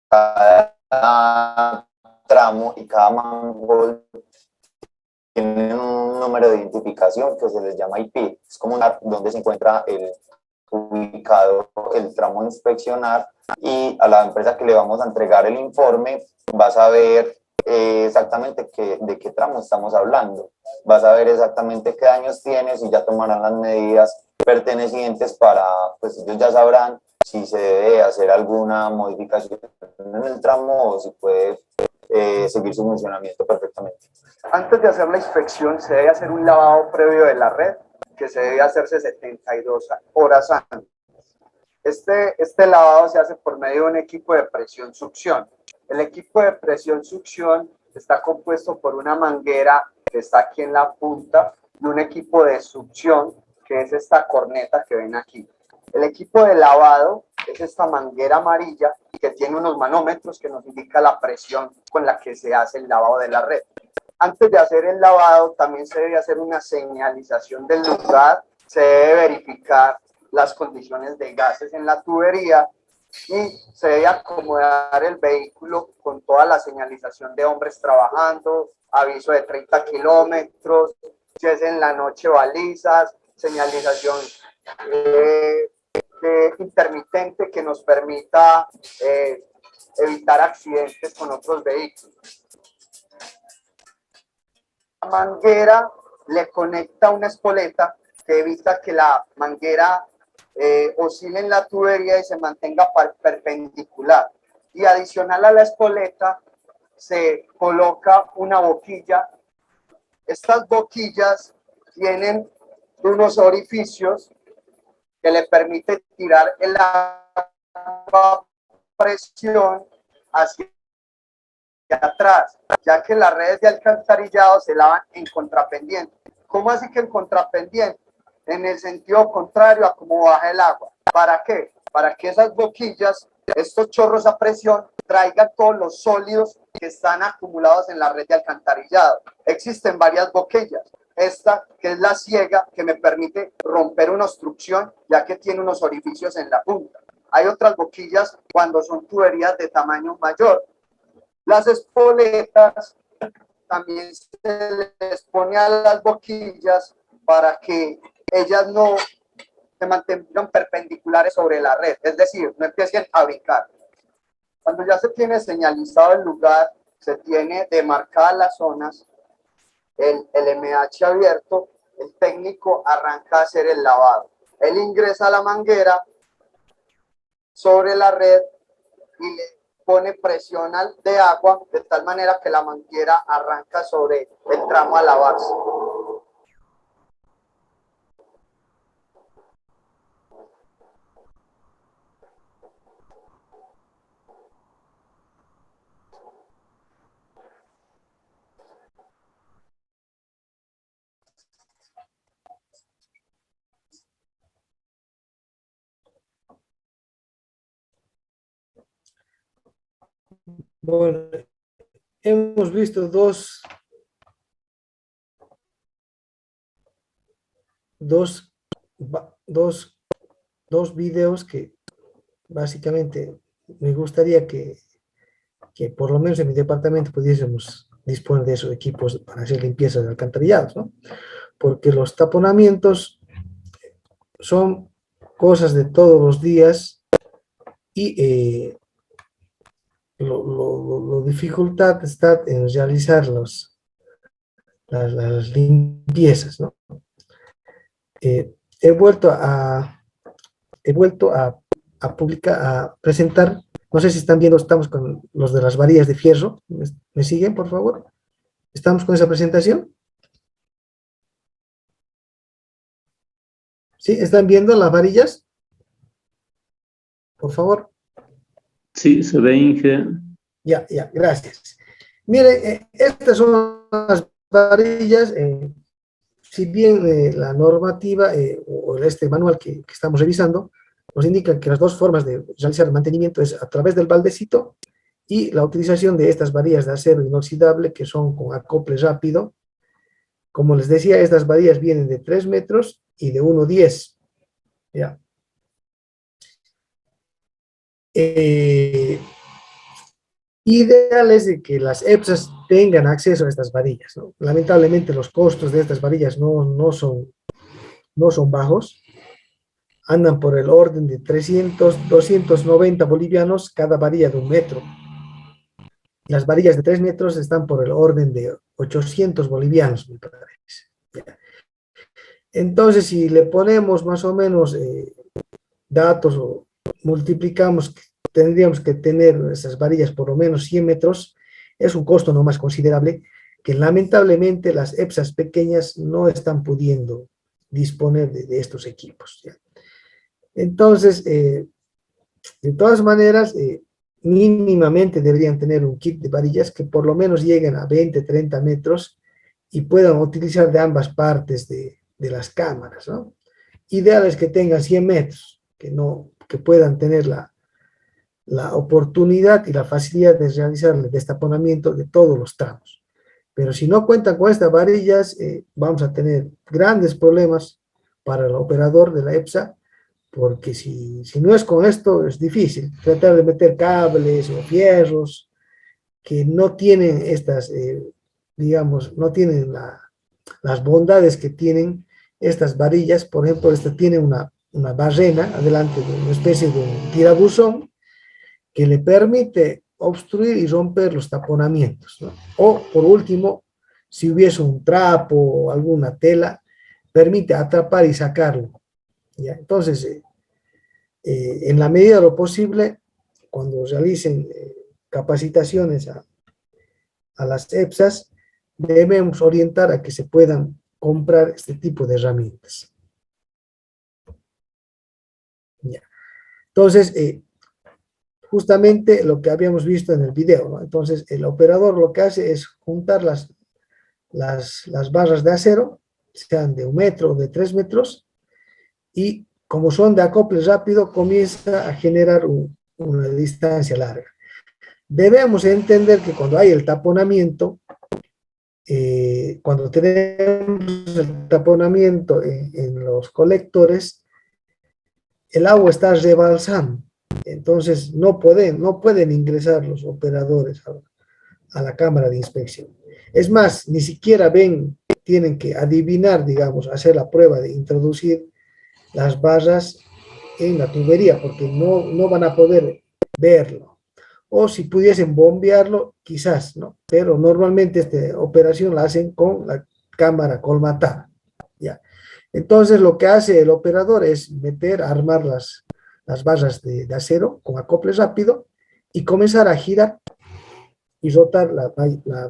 cada tramo y cada manhole tiene un número de identificación que se les llama IP. Es como donde se encuentra ubicado el tramo a inspeccionar, y a la empresa que le vamos a entregar el informe va a saber exactamente de qué tramo estamos hablando, va a saber exactamente qué daños tienes y ya tomarán las medidas pertenecientes para, pues ellos ya sabrán si se debe hacer alguna modificación en el tramo o si puede seguir su funcionamiento perfectamente. Antes de hacer la inspección se debe hacer un lavado previo de la red, que se debe hacerse 72 horas antes. Este lavado se hace por medio de un equipo de presión-succión. El equipo de presión-succión está compuesto por una manguera que está aquí en la punta y un equipo de succión, que es esta corneta que ven aquí. El equipo de lavado es esta manguera amarilla que tiene unos manómetros que nos indica la presión con la que se hace el lavado de la red. Antes de hacer el lavado también se debe hacer una señalización del lugar, se debe verificar las condiciones de gases en la tubería y se debe acomodar el vehículo con toda la señalización de hombres trabajando, aviso de 30 kilómetros, si es en la noche balizas, señalización intermitente que nos permita evitar accidentes con otros vehículos. La manguera le conecta una espoleta que evita que la manguera oscile en la tubería y se mantenga perpendicular. Y adicional a la espoleta se coloca una boquilla. Estas boquillas tienen unos orificios que le permiten tirar el agua a presión hacia atrás, ya que las redes de alcantarillado se lavan en contrapendiente. ¿Cómo así que en contrapendiente? En el sentido contrario a cómo baja el agua. ¿Para qué? Para que esas boquillas, estos chorros a presión, traigan todos los sólidos que están acumulados en la red de alcantarillado. Existen varias boquillas. Esta, que es la ciega, que me permite romper una obstrucción, ya que tiene unos orificios en la punta. Hay otras boquillas cuando son tuberías de tamaño mayor. Las espoletas también se les pone a las boquillas para que ellas no se mantengan perpendiculares sobre la red, es decir, no empiecen a brincar. Cuando ya se tiene señalizado el lugar, se tiene demarcadas las zonas, el MH abierto, el técnico arranca a hacer el lavado. Él ingresa a la manguera sobre la red y le pone presión de agua de tal manera que la manguera arranca sobre el tramo a lavarse. Bueno, hemos visto dos videos que básicamente me gustaría que por lo menos en mi departamento pudiésemos disponer de esos equipos para hacer limpieza de alcantarillados, ¿no? Porque los taponamientos son cosas de todos los días y la dificultad está en realizar las limpiezas, ¿no? He vuelto a presentar, no sé si están viendo, estamos con los de las varillas de fierro. ¿Me siguen, por favor? ¿Estamos con esa presentación? ¿Sí? ¿Están viendo las varillas? Por favor. Sí, se ve, Inge. Ya, gracias. Mire, estas son las varillas, si bien la normativa o este manual que estamos revisando nos indica que las dos formas de realizar el mantenimiento es a través del baldecito y la utilización de estas varillas de acero inoxidable que son con acople rápido. Como les decía, estas varillas vienen de 3 metros y de 1,10. ¿Ya? Ideal es de que las EPSAs tengan acceso a estas varillas, ¿no? Lamentablemente los costos de estas varillas no son bajos, andan por el orden de 300, 290 bolivianos cada varilla de 1 metro. Las varillas de 3 metros están por el orden de 800 bolivianos, me parece. ¿Ya? Entonces, si le ponemos más o menos datos o multiplicamos, tendríamos que tener esas varillas por lo menos 100 metros, es un costo no más considerable que lamentablemente las EPSAs pequeñas no están pudiendo disponer de estos equipos, ¿ya? Entonces, de todas maneras, mínimamente deberían tener un kit de varillas que por lo menos lleguen a 20, 30 metros y puedan utilizar de ambas partes de las cámaras, ¿no? Ideal es que tengan 100 metros, que puedan tener la oportunidad y la facilidad de realizar el destaponamiento de todos los tramos. Pero si no cuentan con estas varillas, vamos a tener grandes problemas para el operador de la EPSA, porque si no es con esto, es difícil tratar de meter cables o fierros que no tienen estas, digamos, no tienen las bondades que tienen estas varillas. Por ejemplo, esta tiene una barrena adelante de una especie de un tirabuzón que le permite obstruir y romper los taponamientos, ¿no? O, por último, si hubiese un trapo o alguna tela, permite atrapar y sacarlo, ¿ya? Entonces, en la medida de lo posible, cuando realicen capacitaciones a las EPSAs, debemos orientar a que se puedan comprar este tipo de herramientas. ¿Ya? Entonces, justamente lo que habíamos visto en el video, ¿no? Entonces, el operador lo que hace es juntar las barras de acero, sean de 1 metro o de 3 metros, y como son de acople rápido, comienza a generar una distancia larga. Debemos entender que cuando hay el taponamiento, cuando tenemos el taponamiento en los colectores, el agua está rebalsando. Entonces no pueden ingresar los operadores a la cámara de inspección. Es más, ni siquiera tienen que adivinar, digamos, hacer la prueba de introducir las barras en la tubería, porque no van a poder verlo. O si pudiesen bombearlo, quizás, ¿no? Pero normalmente esta operación la hacen con la cámara colmatada, ¿ya? Entonces lo que hace el operador es armar las barras de acero con acople rápido y comenzar a girar y rotar la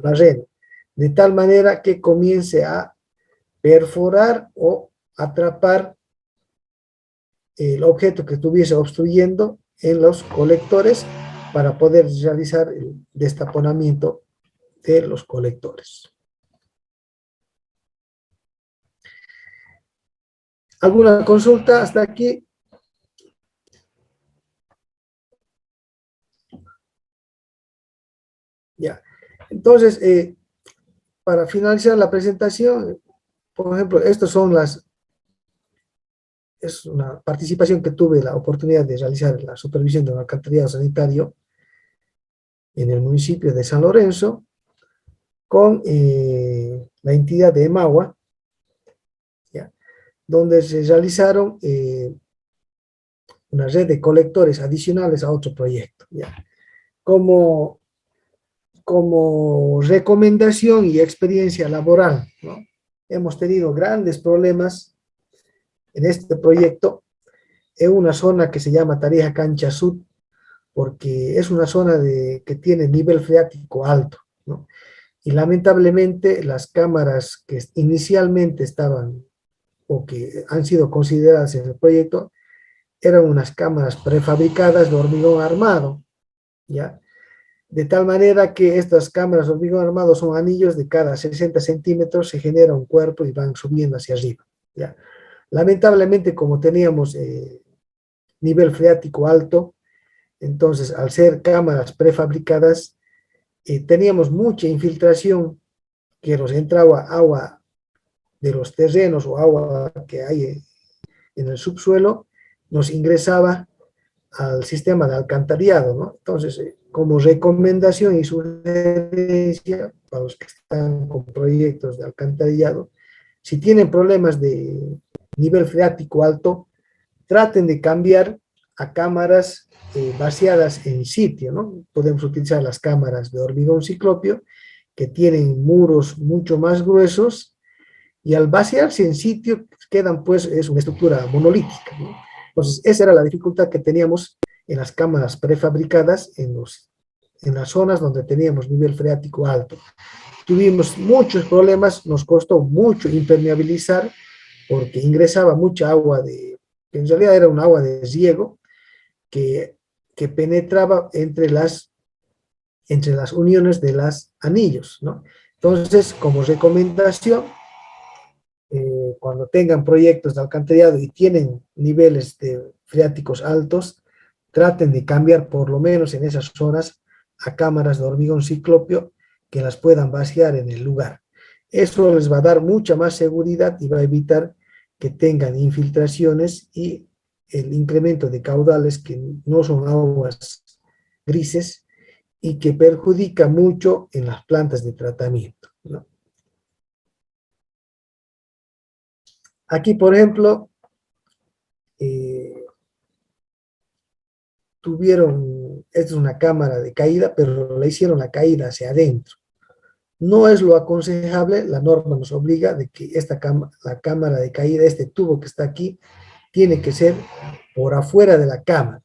barrera, de tal manera que comience a perforar o atrapar el objeto que estuviese obstruyendo en los colectores para poder realizar el destaponamiento de los colectores. ¿Alguna consulta hasta aquí? Ya. Entonces, para finalizar la presentación, por ejemplo, es una participación que tuve la oportunidad de realizar la supervisión de un alcantarillado sanitario en el municipio de San Lorenzo con la entidad de Emagua, ¿ya? Donde se realizaron una red de colectores adicionales a otro proyecto, ¿ya? Como recomendación y experiencia laboral, ¿no? Hemos tenido grandes problemas en este proyecto en una zona que se llama Tarija Cancha Sud, porque es una zona que tiene nivel freático alto, ¿no? Y lamentablemente las cámaras que inicialmente estaban o que han sido consideradas en el proyecto eran unas cámaras prefabricadas de hormigón armado, ¿ya? De tal manera que estas cámaras de hormigón armado son anillos de cada 60 centímetros, se genera un cuerpo y van subiendo hacia arriba, ¿ya? Lamentablemente, como teníamos nivel freático alto, entonces al ser cámaras prefabricadas, teníamos mucha infiltración, que nos entraba agua de los terrenos o agua que hay en el subsuelo, nos ingresaba al sistema de alcantarillado, ¿no? Entonces, como recomendación y sugerencia para los que están con proyectos de alcantarillado, si tienen problemas de nivel freático alto, traten de cambiar a cámaras vaciadas en sitio, ¿no? Podemos utilizar las cámaras de hormigón ciclopio, que tienen muros mucho más gruesos, y al vaciarse en sitio quedan, pues, es una estructura monolítica, ¿no? Entonces, esa era la dificultad que teníamos en las cámaras prefabricadas en las zonas donde teníamos nivel freático alto. Tuvimos muchos problemas, nos costó mucho impermeabilizar, porque ingresaba mucha agua que en realidad era un agua de riego, que penetraba entre las uniones de los anillos, ¿no? Entonces, como recomendación, cuando tengan proyectos de alcantarillado y tienen niveles de freáticos altos, traten de cambiar por lo menos en esas zonas a cámaras de hormigón ciclopio que las puedan vaciar en el lugar. Eso les va a dar mucha más seguridad y va a evitar que tengan infiltraciones y el incremento de caudales que no son aguas grises y que perjudica mucho en las plantas de tratamiento, ¿no? Aquí, por ejemplo, esta es una cámara de caída, pero le hicieron la caída hacia adentro. No es lo aconsejable, la norma nos obliga de que la cámara de caída, este tubo que está aquí, tiene que ser por afuera de la cámara.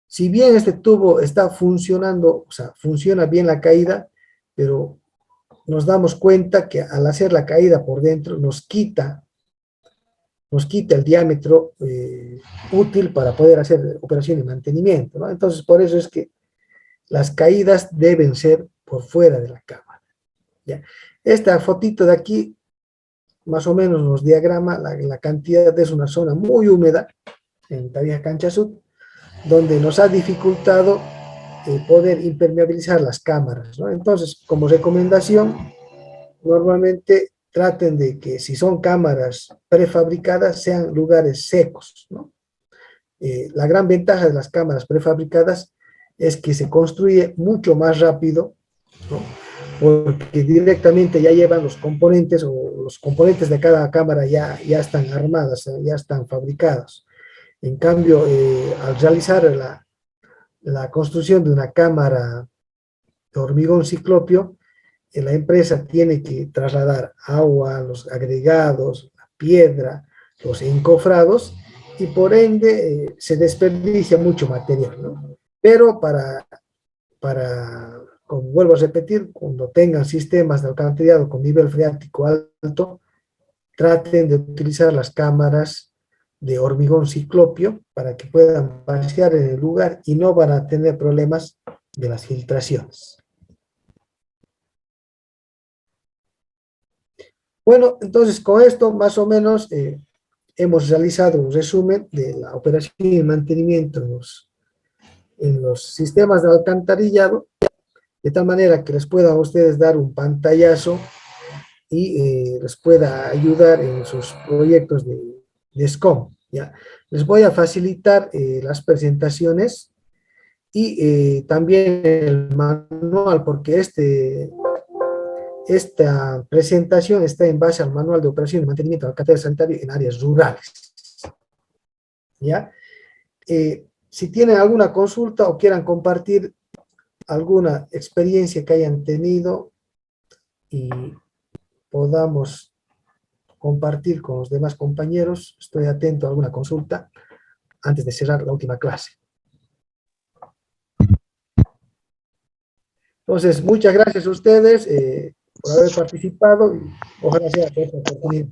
Si bien este tubo está funcionando, o sea, funciona bien la caída, pero nos damos cuenta que al hacer la caída por dentro nos quita nos quita el diámetro útil para poder hacer operación y mantenimiento, ¿no? Entonces, por eso es que las caídas deben ser por fuera de la cámara, ¿ya? Esta fotito de aquí, más o menos nos diagrama la cantidad, es una zona muy húmeda, en Tarija Cancha Sud, donde nos ha dificultado poder impermeabilizar las cámaras, ¿no? Entonces, como recomendación, normalmente traten de que si son cámaras prefabricadas, sean lugares secos, ¿no? La gran ventaja de las cámaras prefabricadas es que se construye mucho más rápido, ¿no? Porque directamente ya llevan los componentes, o los componentes de cada cámara ya están armadas, ya están fabricados. En cambio, al realizar la construcción de una cámara de hormigón ciclopio, la empresa tiene que trasladar agua, los agregados, la piedra, los encofrados, y por ende se desperdicia mucho material, ¿no? Pero como vuelvo a repetir, cuando tengan sistemas de alcantarillado con nivel freático alto, traten de utilizar las cámaras de hormigón ciclopio para que puedan vaciar en el lugar y no van a tener problemas de las filtraciones. Bueno, entonces con esto más o menos hemos realizado un resumen de la operación y mantenimiento en los sistemas de alcantarillado, de tal manera que les pueda a ustedes dar un pantallazo y les pueda ayudar en sus proyectos de SCOM, ¿ya? Les voy a facilitar las presentaciones y también el manual, porque esta presentación está en base al manual de operación y mantenimiento del alcantarillado sanitario en áreas rurales, ¿ya? Si tienen alguna consulta o quieran compartir alguna experiencia que hayan tenido y podamos compartir con los demás compañeros, estoy atento a alguna consulta antes de cerrar la última clase. Entonces, muchas gracias a ustedes por haber participado y ojalá sea esta oportunidad.